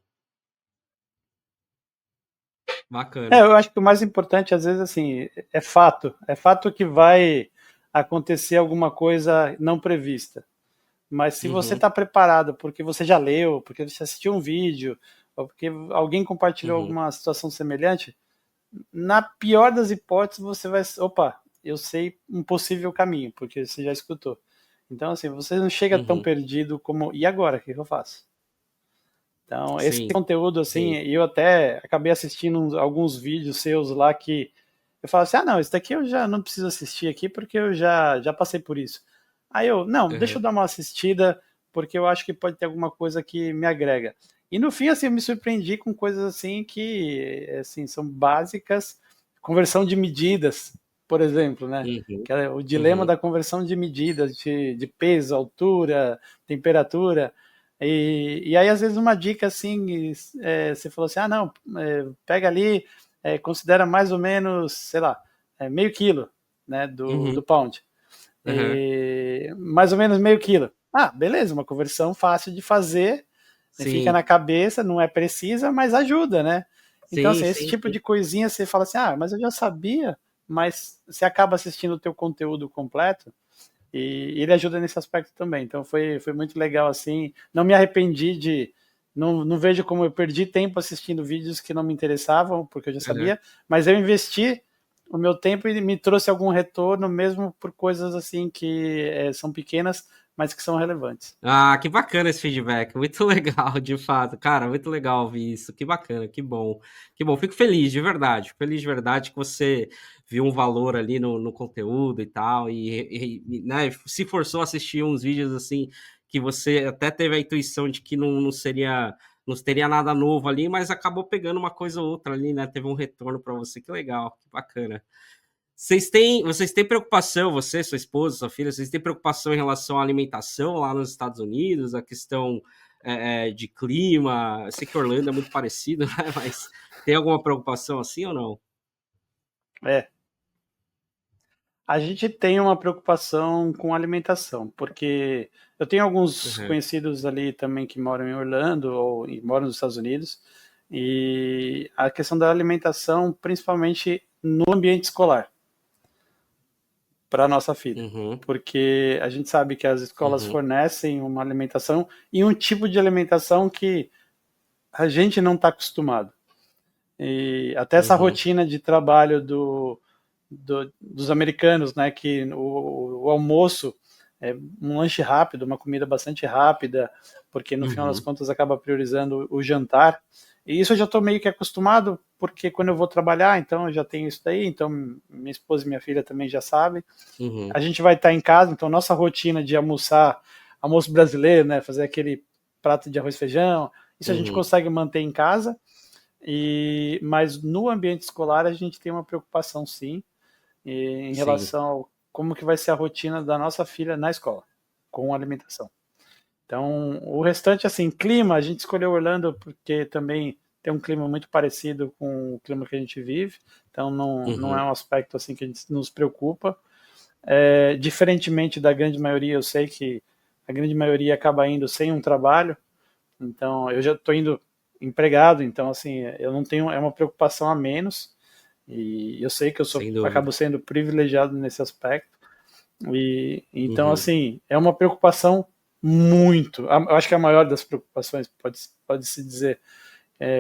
Bacana. Eu acho que o mais importante, às vezes, assim, é fato que vai acontecer alguma coisa não prevista. Mas se você Uhum, está preparado porque você já leu, porque você assistiu um vídeo, ou porque alguém compartilhou uhum, alguma situação semelhante, na pior das hipóteses você vai, opa, eu sei um possível caminho, porque você já escutou. Então, assim, você não chega tão uhum. perdido como, e agora, o que eu faço? Então, esse Sim, conteúdo, assim, sim. eu até acabei assistindo alguns vídeos seus lá que eu falo assim, ah, não, isso daqui eu já não preciso assistir aqui porque eu já passei por isso. Aí eu, não, deixa eu Uhum, dar uma assistida porque eu acho que pode ter alguma coisa que me agrega. E no fim, assim, eu me surpreendi com coisas assim que, assim, são básicas, conversão de medidas, por exemplo, né? uhum, Que é o dilema uhum, da conversão de medidas, de peso, altura, temperatura. E aí, às vezes, uma dica assim, você falou assim: ah, não, pega ali, considera mais ou menos, sei lá, meio quilo, né, do uhum, pound. uhum. Mais ou menos meio quilo. Ah, beleza, uma conversão fácil de fazer, né, fica Sim, na cabeça, não é precisa, mas ajuda, né? Então, sim, assim, esse sim, tipo sim. de coisinha você fala assim: ah, mas eu já sabia, mas você acaba assistindo o teu conteúdo completo. E ele ajuda nesse aspecto também. Então foi muito legal assim. Não me arrependi de. Não vejo como eu perdi tempo assistindo vídeos que não me interessavam, porque eu já Uhum. sabia, mas eu investi o meu tempo e me trouxe algum retorno, mesmo por coisas assim que são pequenas, mas que são relevantes. Ah, que bacana esse feedback, muito legal, de fato, cara, muito legal ouvir isso, que bacana, que bom, fico feliz de verdade que você viu um valor ali no conteúdo e tal, né, se forçou a assistir uns vídeos assim, que você até teve a intuição de que não teria nada novo ali, mas acabou pegando uma coisa ou outra ali, né, teve um retorno para você, que legal, que bacana. Vocês têm preocupação, você, sua esposa, sua filha, vocês têm preocupação em relação à alimentação lá nos Estados Unidos, a questão de clima? Eu sei que Orlando é muito parecido, né? Mas tem alguma preocupação assim ou não? É, a gente tem uma preocupação com alimentação, porque eu tenho alguns Uhum, conhecidos ali também que moram em Orlando ou moram nos Estados Unidos, e a questão da alimentação, principalmente no ambiente escolar, para a nossa filha. uhum, Porque a gente sabe que as escolas uhum, fornecem uma alimentação e um tipo de alimentação que a gente não está acostumado. E até essa Uhum. rotina de trabalho dos americanos, né, que o almoço é um lanche rápido, uma comida bastante rápida, porque no final das Uhum. contas acaba priorizando o jantar. E isso eu já estou meio que acostumado, porque quando eu vou trabalhar, então eu já tenho isso daí, então minha esposa e minha filha também já sabem. Uhum. A gente vai estar em casa, então nossa rotina de almoçar, almoço brasileiro, né, fazer aquele prato de arroz e feijão, isso a gente Uhum. consegue manter em casa. Mas no ambiente escolar a gente tem uma preocupação sim, em Sim. relação ao como que vai ser a rotina da nossa filha na escola, com a alimentação. Então, o restante, assim, clima, a gente escolheu Orlando porque também tem um clima muito parecido com o clima que a gente vive, então não é Uhum. um aspecto assim que a gente nos preocupa. Diferentemente da grande maioria, eu sei que a grande maioria acaba indo sem um trabalho, então eu já estou indo empregado, então assim, eu não tenho, é uma preocupação a menos, e eu sei que Sem acabo dúvida. sendo privilegiado nesse aspecto. E então, Uhum. assim, é uma preocupação muito, eu acho que a maior das preocupações, pode se dizer,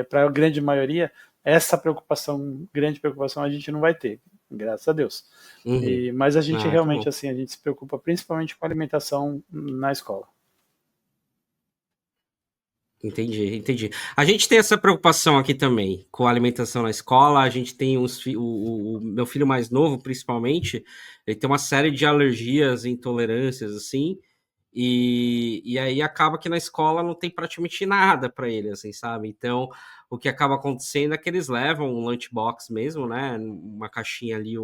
para a grande maioria, essa preocupação, grande preocupação, a gente não vai ter, graças a Deus. Uhum. Mas a gente Ah, que bom. realmente, assim, a gente se preocupa principalmente com a alimentação na escola. Entendi, entendi. A gente tem essa preocupação aqui também com a alimentação na escola. A gente tem o meu filho mais novo, principalmente, ele tem uma série de alergias e intolerâncias, assim, e aí acaba que na escola não tem praticamente nada para ele, assim, sabe? Então, o que acaba acontecendo é que eles levam um lunchbox mesmo, né? Uma caixinha ali,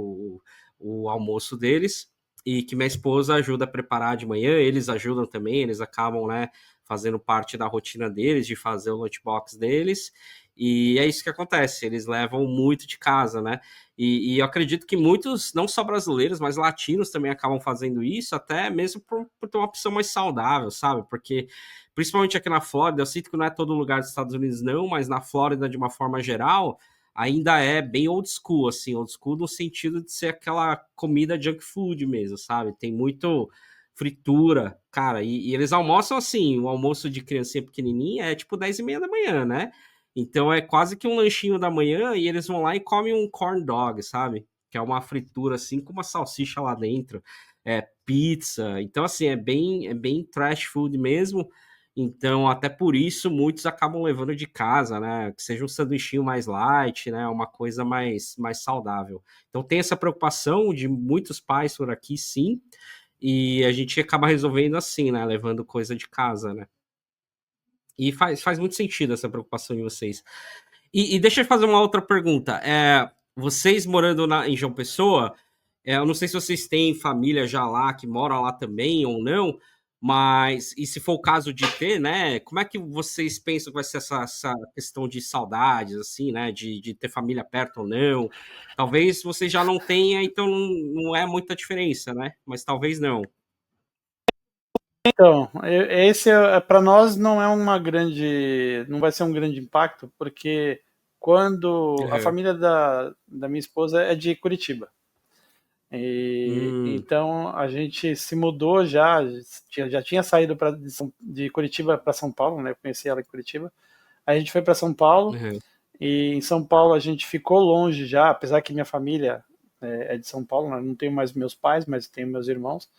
o almoço deles, e que minha esposa ajuda a preparar de manhã, eles ajudam também, eles acabam, né? Fazendo parte da rotina deles, de fazer o lunchbox deles, e é isso que acontece, eles levam muito de casa, né? E eu acredito que muitos, não só brasileiros, mas latinos também acabam fazendo isso, até mesmo por ter uma opção mais saudável, sabe? Porque, principalmente aqui na Flórida, eu sinto que não é todo lugar dos Estados Unidos, não, mas na Flórida, de uma forma geral, ainda é bem old school, assim, old school no sentido de ser aquela comida junk food mesmo, sabe? Tem muito fritura, cara, e eles almoçam assim, o almoço de criancinha pequenininha é tipo 10:30 da manhã, né? Então é quase que um lanchinho da manhã e eles vão lá e comem um corn dog, sabe? Que é uma fritura assim com uma salsicha lá dentro, pizza. Então assim, é bem trash food mesmo. Então, até por isso, muitos acabam levando de casa, né? Que seja um sanduichinho mais light, né? Uma coisa mais saudável. Então, tem essa preocupação de muitos pais por aqui, sim, e a gente acaba resolvendo assim, né? Levando coisa de casa, né? E faz muito sentido essa preocupação de vocês. E deixa eu fazer uma outra pergunta. Vocês morando em João Pessoa, eu não sei se vocês têm família já lá, que mora lá também ou não, mas, e se for o caso de ter, né, como é que vocês pensam que vai ser essa questão de saudades, assim, né, de ter família perto ou não? Talvez vocês já não tenha, então não é muita diferença, né? Mas talvez não. Então, esse para nós não é uma grande, não vai ser um grande impacto, porque quando a Uhum. família da minha esposa é de Curitiba. E Hum, então a gente se mudou já tinha saído de Curitiba para São Paulo, né? Eu conheci ela em Curitiba. Aí a gente foi para São Paulo uhum, e em São Paulo a gente ficou longe já, apesar que minha família é de São Paulo, né? Não tenho mais meus pais, mas tenho meus irmãos.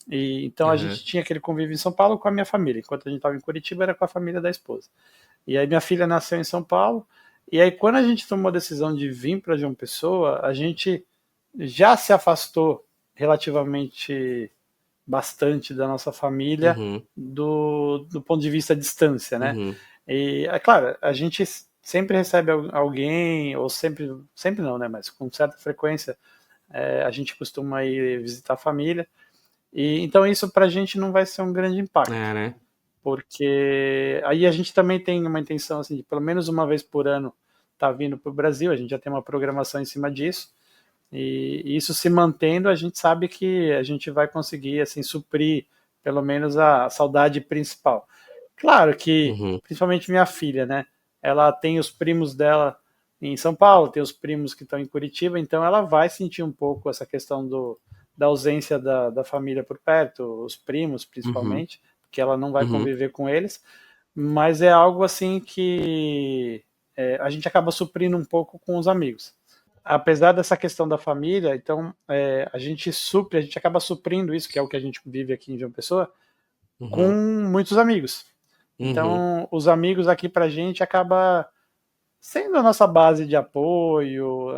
E então a uhum, gente tinha aquele convívio em São Paulo com a minha família, enquanto a gente estava em Curitiba era com a família da esposa. E aí minha filha nasceu em São Paulo. E aí quando a gente tomou a decisão de vir para João Pessoa, a gente já se afastou relativamente bastante da nossa família uhum, do ponto de vista distância, né? uhum, E é claro, a gente sempre recebe alguém, ou sempre não, né? Mas com certa frequência a gente costuma ir visitar a família. E então isso para a gente não vai ser um grande impacto, né? porque aí a gente também tem uma intenção assim de pelo menos uma vez por ano estar vindo para o Brasil. A gente já tem uma programação em cima disso. E isso se mantendo, a gente sabe que a gente vai conseguir assim suprir pelo menos a saudade principal. Claro que, Uhum, principalmente minha filha, né? Ela tem os primos dela em São Paulo, tem os primos que estão em Curitiba, então ela vai sentir um pouco essa questão da ausência da família por perto, os primos uhum, principalmente, porque ela não vai uhum, conviver com eles, mas é algo assim que a gente acaba suprindo um pouco com os amigos. Apesar dessa questão da família, então a gente acaba suprindo isso, que é o que a gente vive aqui em João Pessoa, com muitos amigos. Então, os amigos aqui pra gente acaba sendo a nossa base de apoio,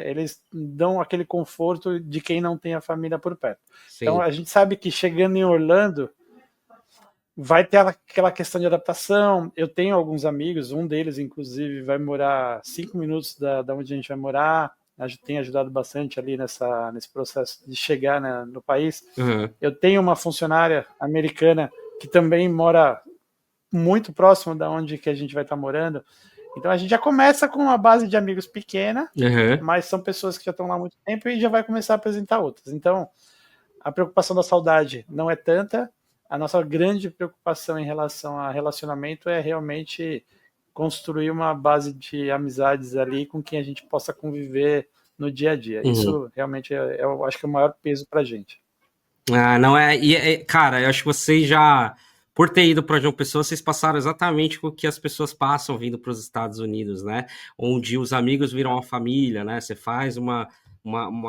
eles dão aquele conforto de quem não tem a família por perto. Sim. Então, a gente sabe que chegando em Orlando, vai ter aquela questão de adaptação. Eu tenho alguns amigos, um deles, inclusive, vai morar 5 minutos da onde a gente vai morar. A gente tem ajudado bastante ali nesse processo de chegar, né, no país. Eu tenho uma funcionária americana que também mora muito próximo da onde que a gente vai estar morando. Então a gente já começa com uma base de amigos pequena, mas são pessoas que já estão lá há muito tempo e já vai começar a apresentar outras. Então a preocupação da saudade não é tanta. A nossa grande preocupação em relação a relacionamento é realmente construir uma base de amizades ali com quem a gente possa conviver no dia a dia. Isso realmente eu acho que é o maior peso pra gente. Não é, cara, eu acho que vocês já, por ter ido para João Pessoa, vocês passaram exatamente o que as pessoas passam vindo para os Estados Unidos, né? Onde os amigos viram a família, né? Você faz uma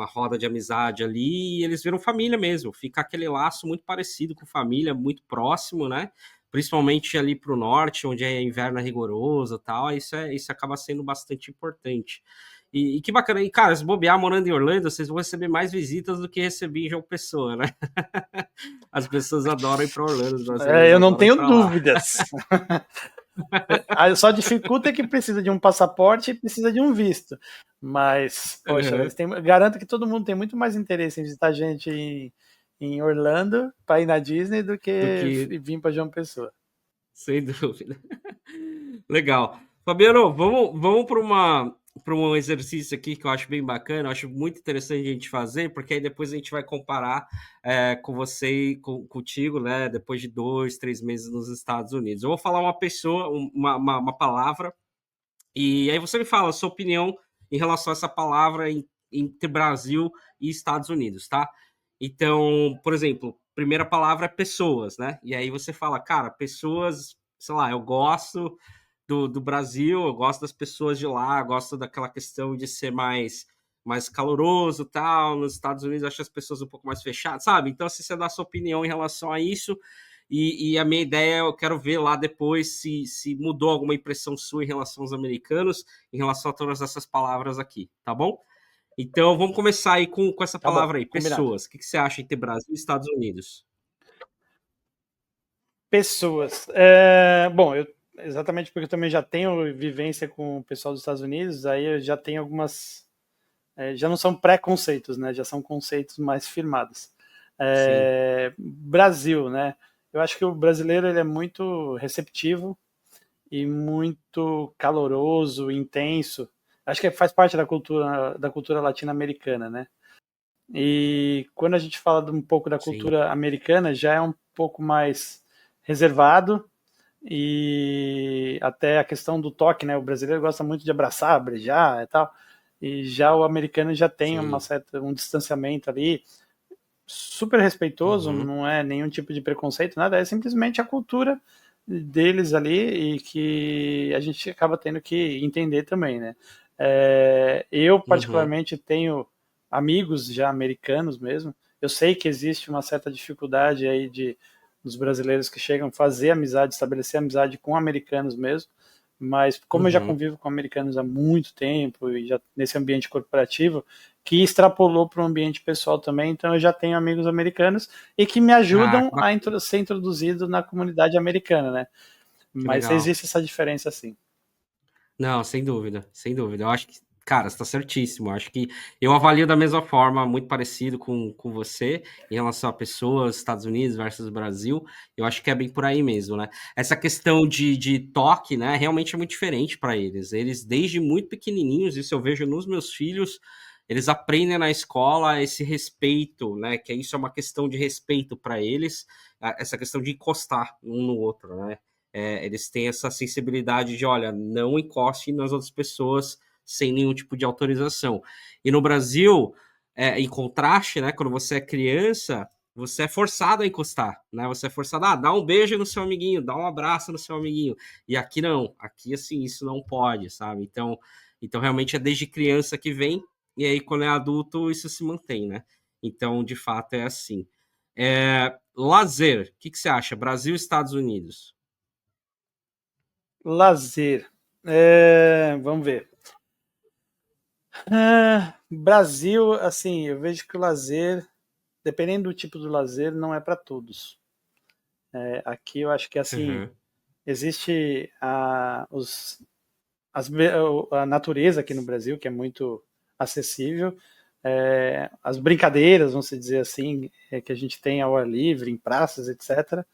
roda de amizade ali e eles viram família mesmo. Fica aquele laço muito parecido com família, muito próximo, né? Principalmente ali para o norte, onde é inverno rigoroso e tal. Isso acaba sendo bastante importante. E que bacana. E, cara, se bobear morando em Orlando, vocês vão receber mais visitas do que recebi em João Pessoa, né? As pessoas adoram ir para Orlando. Os brasileiros eu não tenho ir dúvidas. Só dificulta que precisa de um passaporte e precisa de um visto. Mas, poxa, garanto que todo mundo tem muito mais interesse em visitar a gente em Orlando para ir na Disney do que vir para João Pessoa. Sem dúvida. Legal. Fabiano, vamos para um exercício aqui que eu acho bem bacana, eu acho muito interessante a gente fazer, porque aí depois a gente vai comparar com você e contigo, né? Depois de 2, 3 meses nos Estados Unidos. Eu vou falar uma pessoa, uma palavra, e aí você me fala a sua opinião em relação a essa palavra entre Brasil e Estados Unidos, tá? Então, por exemplo, primeira palavra é pessoas, né? E aí você fala, cara, pessoas, sei lá, eu gosto do Brasil, eu gosto das pessoas de lá, gosto daquela questão de ser mais caloroso tal. Nos Estados Unidos eu acho as pessoas um pouco mais fechadas, sabe? Então, assim, você dá a sua opinião em relação a isso. E a minha ideia, eu quero ver lá depois se mudou alguma impressão sua em relação aos americanos, em relação a todas essas palavras aqui, tá bom? Então, vamos começar aí com essa palavra aí, pessoas. O que você acha entre Brasil e Estados Unidos? Pessoas. Bom, exatamente porque eu também já tenho vivência com o pessoal dos Estados Unidos, aí eu já tenho algumas... já não são pré-conceitos, né? Já são conceitos mais firmados. Brasil, né? Eu acho que o brasileiro ele é muito receptivo e muito caloroso, intenso. Acho que faz parte da cultura latino-americana, né? E quando a gente fala um pouco da cultura americana, já é um pouco mais reservado, e até a questão do toque, né? O brasileiro gosta muito de abraçar, beijar e tal, e já o americano já tem um distanciamento ali, super respeitoso, não é nenhum tipo de preconceito, nada, é simplesmente a cultura deles ali e que a gente acaba tendo que entender também, né? Eu particularmente tenho amigos já americanos mesmo, eu sei que existe uma certa dificuldade aí dos brasileiros que chegam a fazer amizade, estabelecer amizade com americanos mesmo, mas como eu já convivo com americanos há muito tempo e já nesse ambiente corporativo, que extrapolou para o ambiente pessoal também, então eu já tenho amigos americanos e que me ajudam a ser introduzido na comunidade americana, né? Mas existe essa diferença sim. Não, sem dúvida, sem dúvida. Eu acho que, cara, você tá certíssimo. Eu acho que eu avalio da mesma forma, muito parecido com você, em relação a pessoas, Estados Unidos versus Brasil. Eu acho que é bem por aí mesmo, né? Essa questão de toque, né, realmente é muito diferente para eles. Eles, desde muito pequenininhos, isso eu vejo nos meus filhos, eles aprendem na escola esse respeito, né? Que isso é uma questão de respeito para eles, essa questão de encostar um no outro, né? Eles têm essa sensibilidade de, olha, não encoste nas outras pessoas sem nenhum tipo de autorização. E no Brasil, em contraste, né, quando você é criança, você é forçado a encostar, né? Você é forçado a dar um beijo no seu amiguinho, dar um abraço no seu amiguinho. E aqui não, aqui assim, isso não pode, sabe? Então realmente é desde criança que vem, e aí quando é adulto isso se mantém, né? Então, de fato, é assim. Lazer, o que você acha? Brasil e Estados Unidos? Lazer. Vamos ver. Brasil, assim, eu vejo que o lazer, dependendo do tipo do lazer, não é para todos. Aqui eu acho que assim, Uhum, existe a natureza aqui no Brasil, que é muito acessível, as brincadeiras, vamos dizer assim, que a gente tem ao ar livre, em praças, etc.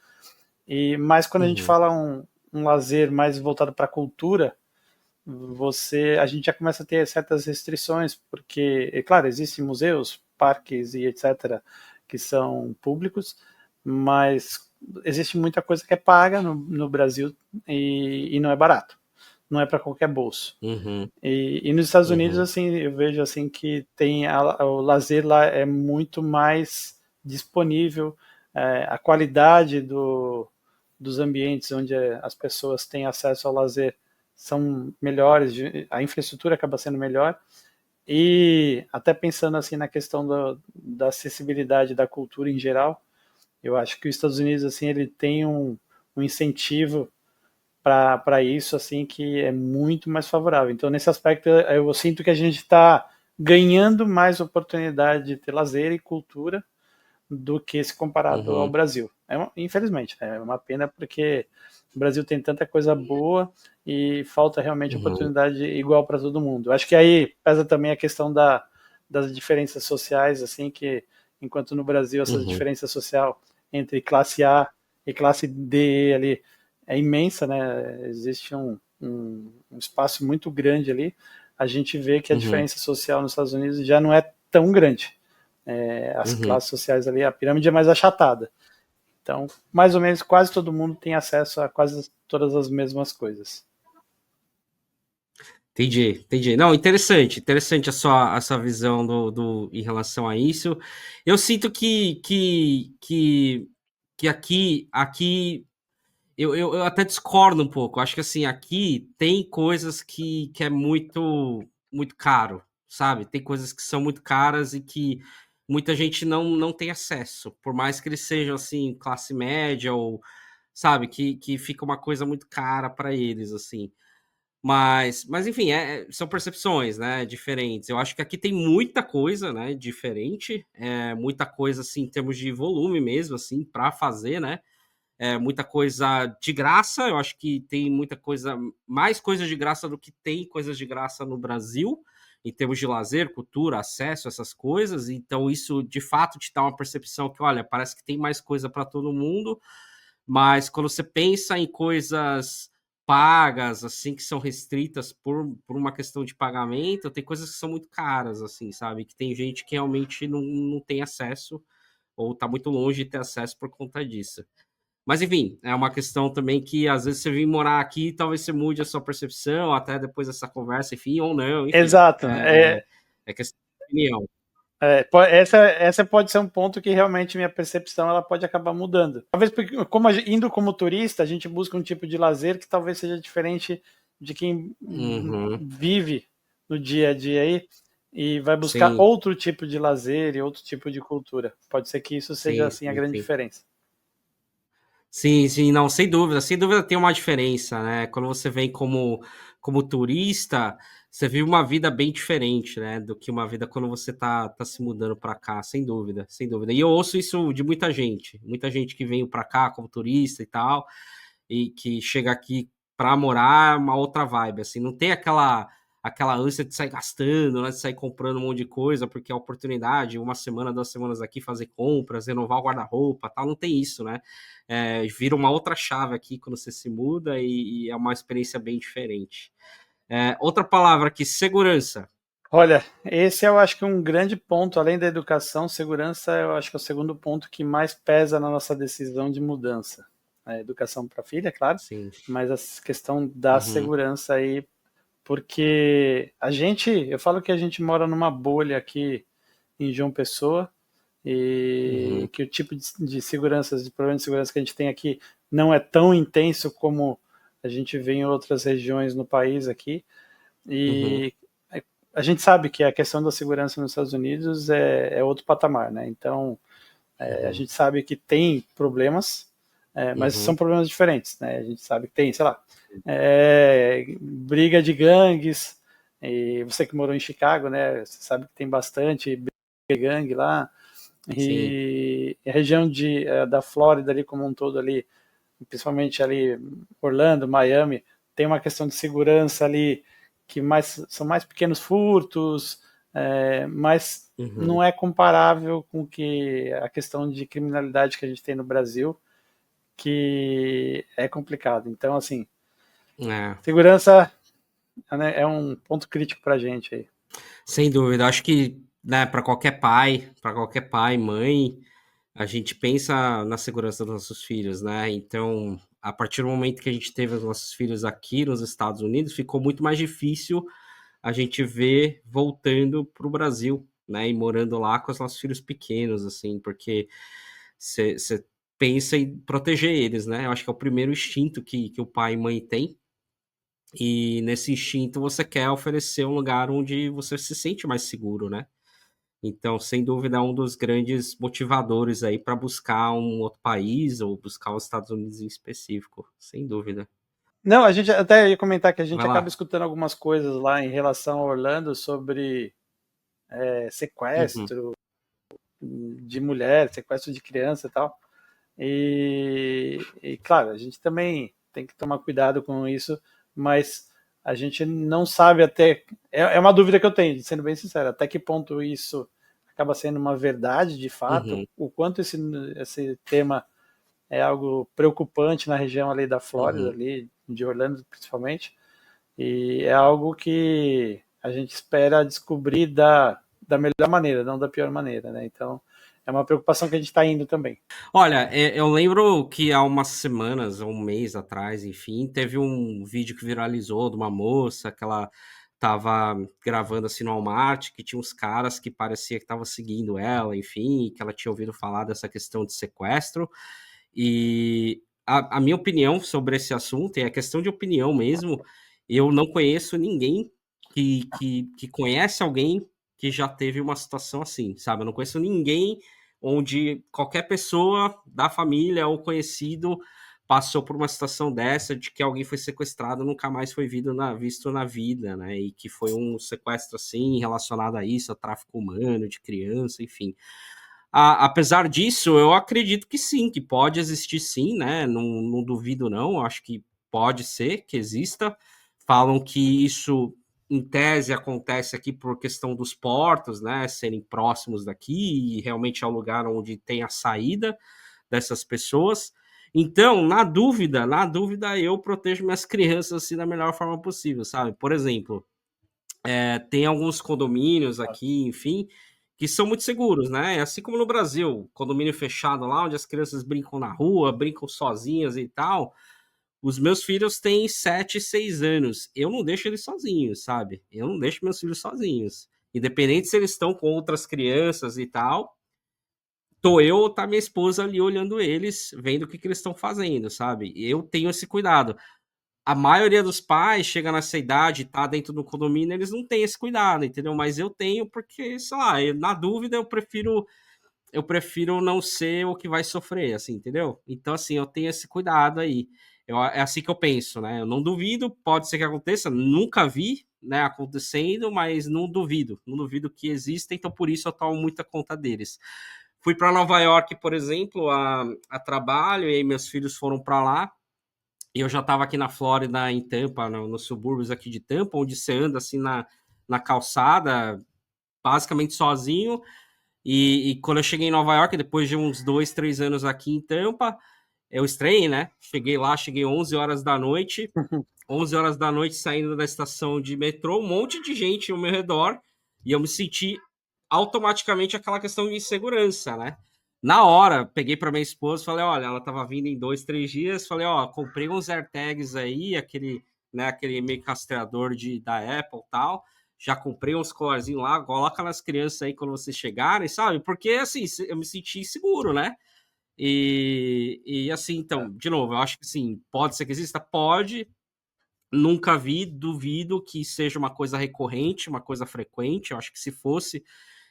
Mas quando a gente uhum, fala um lazer mais voltado para a cultura, a gente já começa a ter certas restrições, porque, é claro, existem museus, parques e etc., que são públicos, mas existe muita coisa que é paga no Brasil e não é barato, não é para qualquer bolso. uhum, E nos Estados Unidos, uhum, assim, eu vejo assim que tem o lazer lá é muito mais disponível, a qualidade dos ambientes onde as pessoas têm acesso ao lazer são melhores, a infraestrutura acaba sendo melhor, e até pensando assim na questão da acessibilidade da cultura em geral, eu acho que os Estados Unidos assim ele tem um incentivo para isso assim que é muito mais favorável. Então nesse aspecto eu sinto que a gente está ganhando mais oportunidade de ter lazer e cultura do que se comparado ao uhum, Brasil. Infelizmente, né? É uma pena porque o Brasil tem tanta coisa boa e falta realmente uhum, oportunidade igual para todo mundo. Acho que aí pesa também a questão das diferenças sociais, assim, que enquanto no Brasil essa uhum, diferença social entre classe A e classe D ali é imensa, né? Existe um espaço muito grande ali. A gente vê que a uhum, diferença social nos Estados Unidos já não é tão grande. As uhum. classes sociais ali, a pirâmide é mais achatada. Então, mais ou menos, quase todo mundo tem acesso a quase todas as mesmas coisas. Entendi, entendi. Não, interessante a sua visão em relação a isso. Eu sinto que aqui eu até discordo um pouco. Acho que assim, aqui tem coisas que é muito caro, sabe? Tem coisas que são muito caras e que muita gente não tem acesso, por mais que eles sejam assim, classe média ou sabe, que fica uma coisa muito cara para eles, assim. Mas enfim, são percepções, né, diferentes. Eu acho que aqui tem muita coisa, né, diferente, muita coisa, assim, em termos de volume mesmo, assim, para fazer, né, muita coisa de graça. Eu acho que tem muita coisa, mais coisas de graça do que tem coisas de graça no Brasil, em termos de lazer, cultura, acesso, essas coisas. Então isso, de fato, te dá uma percepção que, olha, parece que tem mais coisa para todo mundo, mas quando você pensa em coisas pagas, assim, que são restritas por uma questão de pagamento, tem coisas que são muito caras, assim, sabe? Que tem gente que realmente não tem acesso ou está muito longe de ter acesso por conta disso. Mas enfim, é uma questão também que às vezes você vir morar aqui, talvez você mude a sua percepção até depois dessa conversa, enfim, ou não, enfim. Exato. É questão de opinião. Essa pode ser um ponto que realmente minha percepção ela pode acabar mudando. Talvez porque, indo como turista, a gente busca um tipo de lazer que talvez seja diferente de quem Uhum, vive no dia a dia aí e vai buscar sim, outro tipo de lazer e outro tipo de cultura. Pode ser que isso seja sim, assim a sim, grande sim. diferença. Sim, sim, não, sem dúvida tem uma diferença, né? Quando você vem como turista, você vive uma vida bem diferente, né? Do que uma vida quando você tá se mudando para cá, sem dúvida, sem dúvida. E eu ouço isso de muita gente que veio para cá como turista e tal, e que chega aqui para morar, é uma outra vibe, assim, não tem aquela ânsia de sair gastando, né, de sair comprando um monte de coisa, porque é oportunidade, uma semana, 2 semanas aqui, fazer compras, renovar o guarda-roupa, tal, não tem isso, né? Vira uma outra chave aqui quando você se muda e é uma experiência bem diferente. Outra palavra aqui, segurança. Olha, esse eu acho que é um grande ponto, além da educação, segurança, eu acho que é o segundo ponto que mais pesa na nossa decisão de mudança. A educação para a filha, é claro, Sim. mas a questão da Uhum, segurança aí, porque eu falo que a gente mora numa bolha aqui em João Pessoa, e Uhum. que o tipo de segurança, de problema de segurança que a gente tem aqui não é tão intenso como a gente vê em outras regiões no país aqui. Uhum. E a gente sabe que a questão da segurança nos Estados Unidos é outro patamar, né? Então, a Uhum. gente sabe que tem problemas, mas são Uhum. problemas diferentes, né? A gente sabe que tem, sei lá, briga de gangues, e você que morou em Chicago, né? Você sabe que tem bastante briga de gangue lá, Sim. e a região da Flórida ali como um todo ali, principalmente ali Orlando, Miami, tem uma questão de segurança ali que são mais pequenos furtos, mas Uhum. não é comparável com que a questão de criminalidade que a gente tem no Brasil, que é complicado. Então, assim, É. segurança, né, é um ponto crítico para a gente aí. Sem dúvida. Acho que, né, para qualquer pai, mãe, a gente pensa na segurança dos nossos filhos, né? Então, a partir do momento que a gente teve os nossos filhos aqui nos Estados Unidos, ficou muito mais difícil a gente ver voltando para o Brasil, né? E morando lá com os nossos filhos pequenos, assim, porque você pensa em proteger eles, né? Eu acho que é o primeiro instinto que o pai e mãe têm. E nesse instinto você quer oferecer um lugar onde você se sente mais seguro, né? Então, sem dúvida, é um dos grandes motivadores aí para buscar um outro país ou buscar os Estados Unidos em específico, sem dúvida. Não, a gente até ia comentar que a gente Vai acaba lá. escutando algumas coisas lá em relação a Orlando sobre Uhum, sequestro de mulher, sequestro de criança e tal. E, claro, a gente também tem que tomar cuidado com isso, mas a gente não sabe até. É uma dúvida que eu tenho, sendo bem sincero, até que ponto isso acaba sendo uma verdade de fato, uhum, o quanto esse tema é algo preocupante na região ali da Flórida, uhum. ali de Orlando principalmente, e é algo que a gente espera descobrir da melhor maneira, não da pior maneira, né? Então, é uma preocupação que a gente está indo também. Olha, eu lembro que há umas semanas, ou um mês atrás, enfim, teve um vídeo que viralizou de uma moça que ela estava gravando assim no Walmart, que tinha uns caras que parecia que estavam seguindo ela, enfim, que ela tinha ouvido falar dessa questão de sequestro. E a minha opinião sobre esse assunto, e é questão de opinião mesmo, eu não conheço ninguém que conhece alguém que já teve uma situação assim, sabe? Eu não conheço ninguém onde qualquer pessoa da família ou conhecido passou por uma situação dessa, de que alguém foi sequestrado, nunca mais foi visto na vida, né? E que foi um sequestro assim relacionado a isso, a tráfico humano de criança, enfim. Apesar disso, eu acredito que sim, que pode existir sim, né? Não duvido, não. Acho que pode ser que exista. Falam que isso, em tese, acontece aqui por questão dos portos, né? Serem próximos daqui e realmente é o lugar onde tem a saída dessas pessoas. Então, na dúvida, eu protejo minhas crianças assim da melhor forma possível, sabe? Por exemplo, tem alguns condomínios aqui, enfim, que são muito seguros, né? Assim como no Brasil, condomínio fechado lá, onde as crianças brincam na rua, brincam sozinhas e tal. Os meus filhos têm 7 e 6 anos. Eu não deixo eles sozinhos, sabe? Eu não deixo meus filhos sozinhos. Independente se eles estão com outras crianças e tal, tô eu ou tá minha esposa ali olhando eles, vendo o que eles estão fazendo, sabe? Eu tenho esse cuidado. A maioria dos pais chega nessa idade, tá dentro do condomínio, eles não têm esse cuidado, entendeu? Mas eu tenho porque, sei lá, na dúvida eu prefiro não ser o que vai sofrer, assim, entendeu? Então, assim, eu tenho esse cuidado aí. É assim que eu penso, né? Eu não duvido, pode ser que aconteça, nunca vi, né, acontecendo, mas não duvido que exista, então por isso eu tomo muita conta deles. Fui para Nova York, por exemplo, a trabalho, e aí meus filhos foram para lá. E eu já estava aqui na Flórida, em Tampa, nos subúrbios aqui de Tampa, onde você anda assim na calçada, basicamente sozinho. E quando eu cheguei em Nova York, depois de uns 2, 3 anos aqui em Tampa, eu estranhei, né? Cheguei 11 horas da noite, 11 horas da noite saindo da estação de metrô, um monte de gente ao meu redor, e eu me senti automaticamente aquela questão de insegurança, né? Na hora, peguei para minha esposa, falei, olha, ela tava vindo em 2, 3 dias, falei, ó, comprei uns AirTags aí, aquele, né, aquele meio rastreador da Apple e tal, já comprei uns colarzinhos lá, coloca nas crianças aí quando vocês chegarem, sabe? Porque, assim, eu me senti seguro, né? E assim, então, de novo, eu acho que, sim, pode ser que exista? Pode. Nunca vi, duvido que seja uma coisa recorrente, uma coisa frequente. Eu acho que se fosse,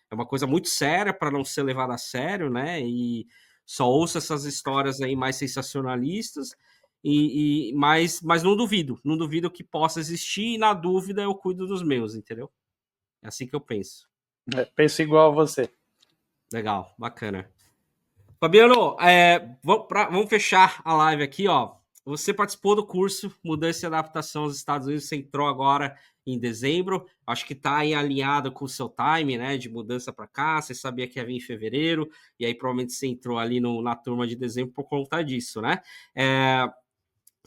é uma coisa muito séria para não ser levada a sério, né? E só ouço essas histórias aí mais sensacionalistas, mas não duvido que possa existir, e na dúvida eu cuido dos meus, entendeu? É assim que eu penso. Penso igual a você. Legal, bacana. Fabiano, vamos fechar a live aqui, ó. Você participou do curso Mudança e Adaptação aos Estados Unidos, você entrou agora em dezembro, acho que está aí alinhado com o seu time, né, de mudança para cá, você sabia que ia vir em fevereiro, e aí provavelmente você entrou ali na turma de dezembro por conta disso, né?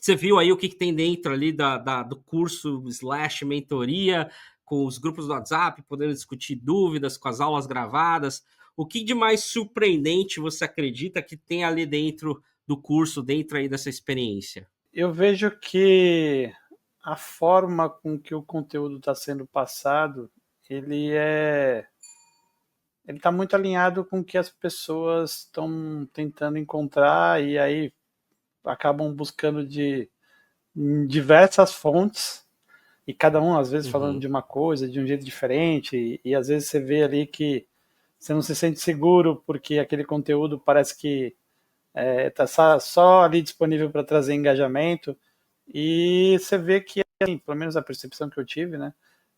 Você viu aí o que tem dentro ali do curso / mentoria, com os grupos do WhatsApp, podendo discutir dúvidas, com as aulas gravadas. O que de mais surpreendente você acredita que tem ali dentro do curso, dentro aí dessa experiência? Eu vejo que a forma com que o conteúdo está sendo passado, ele está muito alinhado com o que as pessoas estão tentando encontrar e aí acabam buscando de diversas fontes e cada um às vezes falando de uma coisa de um jeito diferente e às vezes você vê ali que você não se sente seguro porque aquele conteúdo parece que está só ali disponível para trazer engajamento e você vê que, assim, pelo menos a percepção que eu tive, né,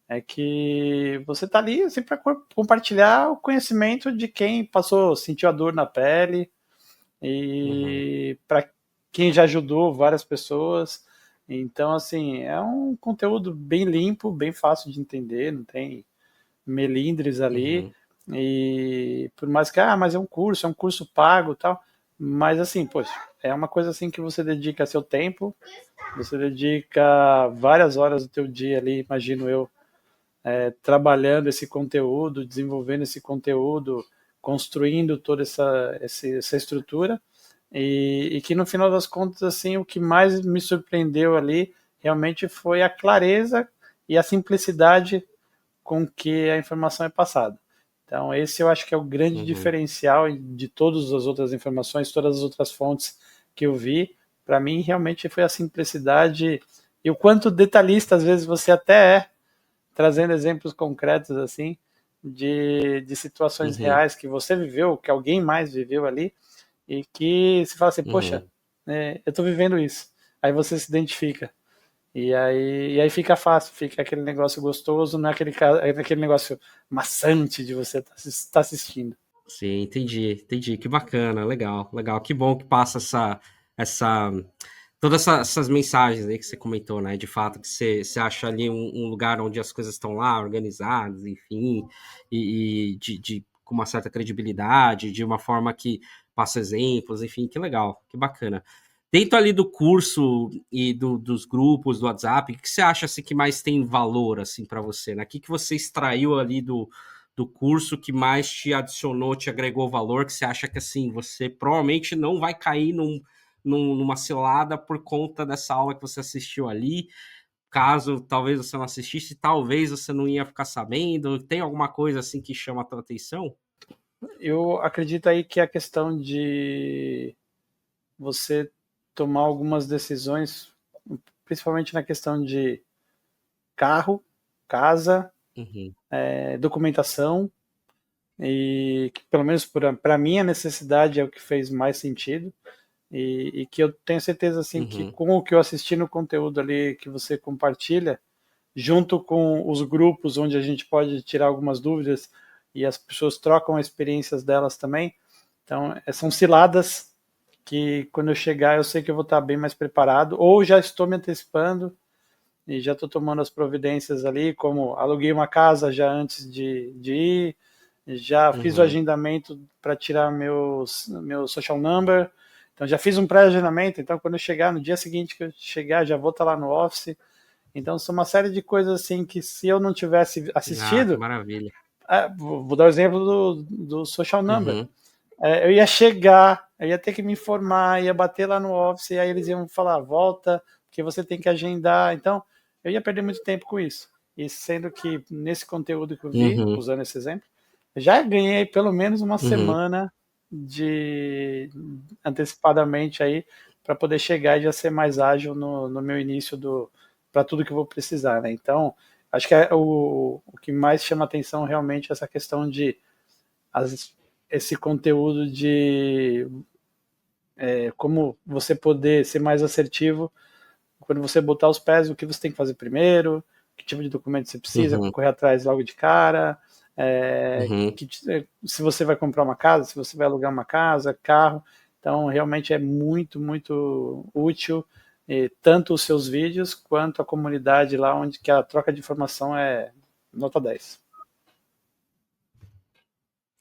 é que você está ali assim, para compartilhar o conhecimento de quem passou, sentiu a dor na pele e para quem já ajudou várias pessoas. Então, assim, é um conteúdo bem limpo, bem fácil de entender, não tem melindres ali. E por mais que, mas é um curso pago e tal. Mas assim, poxa, é uma coisa assim que você dedica seu tempo, você dedica várias horas do teu dia ali, imagino eu, trabalhando esse conteúdo, desenvolvendo esse conteúdo, construindo toda essa estrutura e que no final das contas, assim, o que mais me surpreendeu ali realmente foi a clareza e a simplicidade com que a informação é passada. Então, esse eu acho que é o grande diferencial de todas as outras informações, todas as outras fontes que eu vi. Para mim, realmente foi a simplicidade e o quanto detalhista, às vezes, você até é, trazendo exemplos concretos, assim, de situações reais que você viveu, que alguém mais viveu ali, e que se fala assim, poxa, eu estou vivendo isso. Aí você se identifica. E aí fica fácil, fica aquele negócio gostoso, não é aquele negócio maçante de você estar assistindo. Sim, entendi. Que bacana, legal. Que bom que passa essa todas essas mensagens aí que você comentou, né? De fato, que você acha ali um lugar onde as coisas estão lá, organizadas, enfim, com uma certa credibilidade, de uma forma que passa exemplos, enfim, que legal, que bacana. Dentro ali do curso e dos grupos do WhatsApp, o que você acha assim, que mais tem valor assim para você, né? O que você extraiu ali do curso que mais te adicionou, te agregou valor, que você acha que assim, você provavelmente não vai cair numa cilada por conta dessa aula que você assistiu ali. Caso talvez você não assistisse, talvez você não ia ficar sabendo. Tem alguma coisa assim que chama a tua atenção? Eu acredito aí que a questão de você tomar algumas decisões, principalmente na questão de carro, casa, documentação, e que, pelo menos para minha necessidade é o que fez mais sentido. E que eu tenho certeza assim que com o que eu assisti no conteúdo ali que você compartilha, junto com os grupos onde a gente pode tirar algumas dúvidas e as pessoas trocam experiências delas também. Então, são ciladas que quando eu chegar eu sei que eu vou estar bem mais preparado, ou já estou me antecipando e já estou tomando as providências ali, como aluguei uma casa já antes de ir, já fiz o agendamento para tirar meu social number, então já fiz um pré-agendamento, então quando eu chegar, no dia seguinte que eu chegar, já vou estar lá no office. Então são uma série de coisas assim que se eu não tivesse Que assistido, maravilha. vou dar o exemplo do social number. Eu ia chegar, eu ia ter que me informar, ia bater lá no office, e aí eles iam falar, volta, porque você tem que agendar. Então, eu ia perder muito tempo com isso. e sendo que nesse conteúdo que eu vi, Uhum, usando esse exemplo, já ganhei pelo menos uma uhum. semana de antecipadamente aí para poder chegar e já ser mais ágil no meu início para tudo que eu vou precisar, né? Então, acho que o que mais chama atenção realmente é essa questão de as, esse conteúdo de como você poder ser mais assertivo quando você botar os pés, o que você tem que fazer primeiro, que tipo de documento você precisa, Uhum, correr atrás logo de cara, uhum. se você vai comprar uma casa, se você vai alugar uma casa, carro. Então, realmente é muito, muito útil, tanto os seus vídeos quanto a comunidade lá, onde que a troca de informação é nota 10.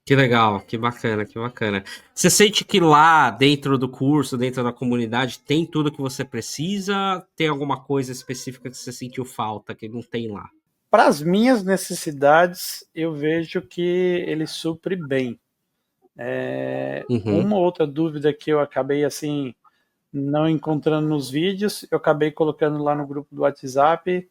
Que legal, que bacana, que bacana. Você sente que lá dentro do curso, dentro da comunidade, tem tudo que você precisa? Tem alguma coisa específica que você sentiu falta que não tem lá? Para as minhas necessidades, eu vejo que ele supre bem. Uhum, Uma outra dúvida que eu acabei assim não encontrando nos vídeos, eu acabei colocando lá no grupo do WhatsApp,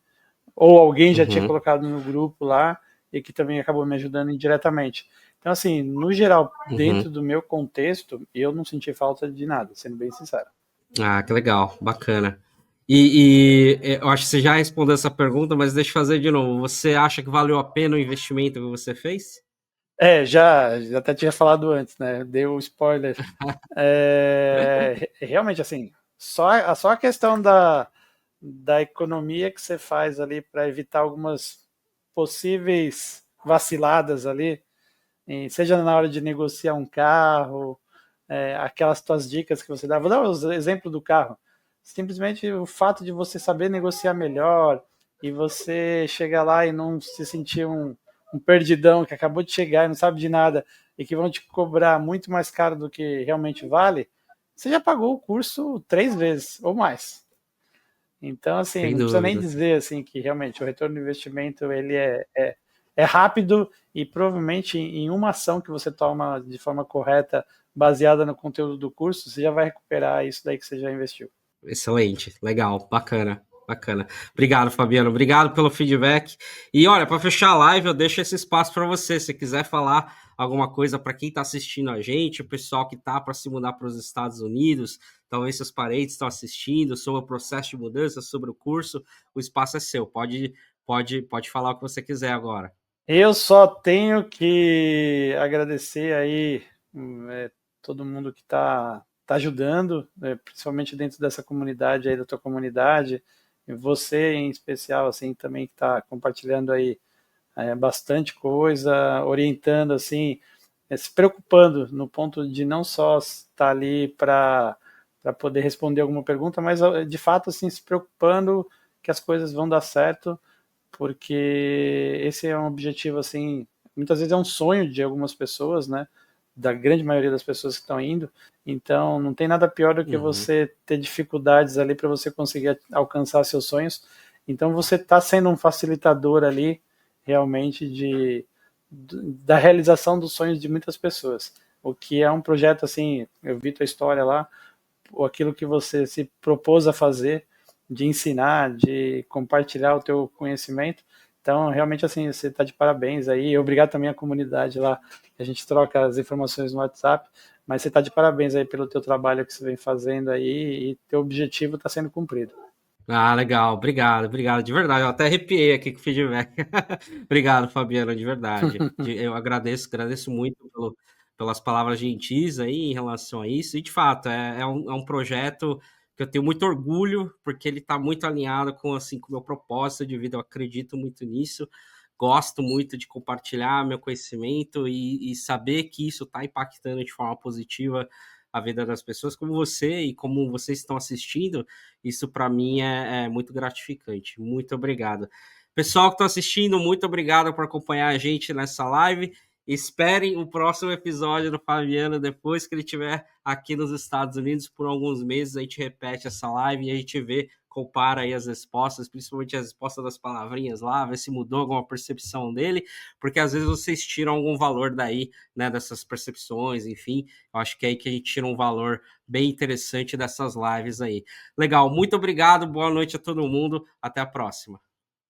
ou alguém já tinha uhum, colocado no grupo lá, e que também acabou me ajudando indiretamente. Então, assim, no geral, uhum. dentro do meu contexto, eu não senti falta de nada, sendo bem sincero. Ah, que legal, bacana. E eu acho que você já respondeu essa pergunta, mas deixa eu fazer de novo. Você acha que valeu a pena o investimento que você fez? Já até tinha falado antes, né? Deu spoiler. Realmente, assim, só a questão da economia que você faz ali para evitar algumas possíveis vaciladas ali, seja na hora de negociar um carro, aquelas tuas dicas que você dá. Vou dar o exemplo do carro. Simplesmente o fato de você saber negociar melhor e você chegar lá e não se sentir um perdidão que acabou de chegar e não sabe de nada e que vão te cobrar muito mais caro do que realmente vale, você já pagou o curso 3 vezes ou mais. Então, assim, Sem não precisa nem dúvida. dizer assim que realmente o retorno do investimento ele é rápido e provavelmente em uma ação que você toma de forma correta, baseada no conteúdo do curso, você já vai recuperar isso daí que você já investiu. Excelente, legal, bacana, bacana. Obrigado, Fabiano. Obrigado pelo feedback. E olha, para fechar a live, eu deixo esse espaço para você. Se quiser falar alguma coisa para quem está assistindo a gente, o pessoal que está para se mudar para os Estados Unidos, talvez seus parentes estão assistindo sobre o processo de mudança, sobre o curso, o espaço é seu. Pode falar o que você quiser agora. Eu só tenho que agradecer aí todo mundo que tá ajudando, principalmente dentro dessa comunidade aí, da tua comunidade, e você em especial, assim, também que está compartilhando aí bastante coisa, orientando, assim, se preocupando no ponto de não só estar ali para poder responder alguma pergunta, mas de fato, assim, se preocupando que as coisas vão dar certo, porque esse é um objetivo, assim, muitas vezes é um sonho de algumas pessoas, né? Da grande maioria das pessoas que estão indo. Então, não tem nada pior do que Uhum, você ter dificuldades ali para você conseguir alcançar seus sonhos. Então, você está sendo um facilitador ali, realmente, da realização dos sonhos de muitas pessoas. O que é um projeto, assim, eu vi tua história lá, ou aquilo que você se propôs a fazer, de ensinar, de compartilhar o teu conhecimento. Então, realmente, assim, você está de parabéns aí. Obrigado também à comunidade lá. A gente troca as informações no WhatsApp, mas você está de parabéns aí pelo teu trabalho que você vem fazendo aí e teu objetivo está sendo cumprido. ah, legal. Obrigado, obrigado. De verdade, eu até arrepiei aqui com o feedback. Obrigado, Fabiano, de verdade. Eu agradeço muito pelas palavras gentis aí em relação a isso. E, de fato, é um projeto que eu tenho muito orgulho, porque ele está muito alinhado com, assim, com o meu propósito de vida. Eu acredito muito nisso. Gosto muito de compartilhar meu conhecimento e saber que isso está impactando de forma positiva a vida das pessoas, como você e como vocês estão assistindo. Isso para mim é muito gratificante. Muito obrigado. Pessoal que está assistindo, muito obrigado por acompanhar a gente nessa live. Esperem o próximo episódio do Fabiano depois que ele estiver aqui nos Estados Unidos por alguns meses. A gente repete essa live e a gente vê, compara aí as respostas, principalmente as respostas das palavrinhas lá, ver se mudou alguma percepção dele, porque às vezes vocês tiram algum valor daí, né, dessas percepções, enfim. Eu acho que é aí que a gente tira um valor bem interessante dessas lives aí. Legal, muito obrigado, boa noite a todo mundo, até a próxima.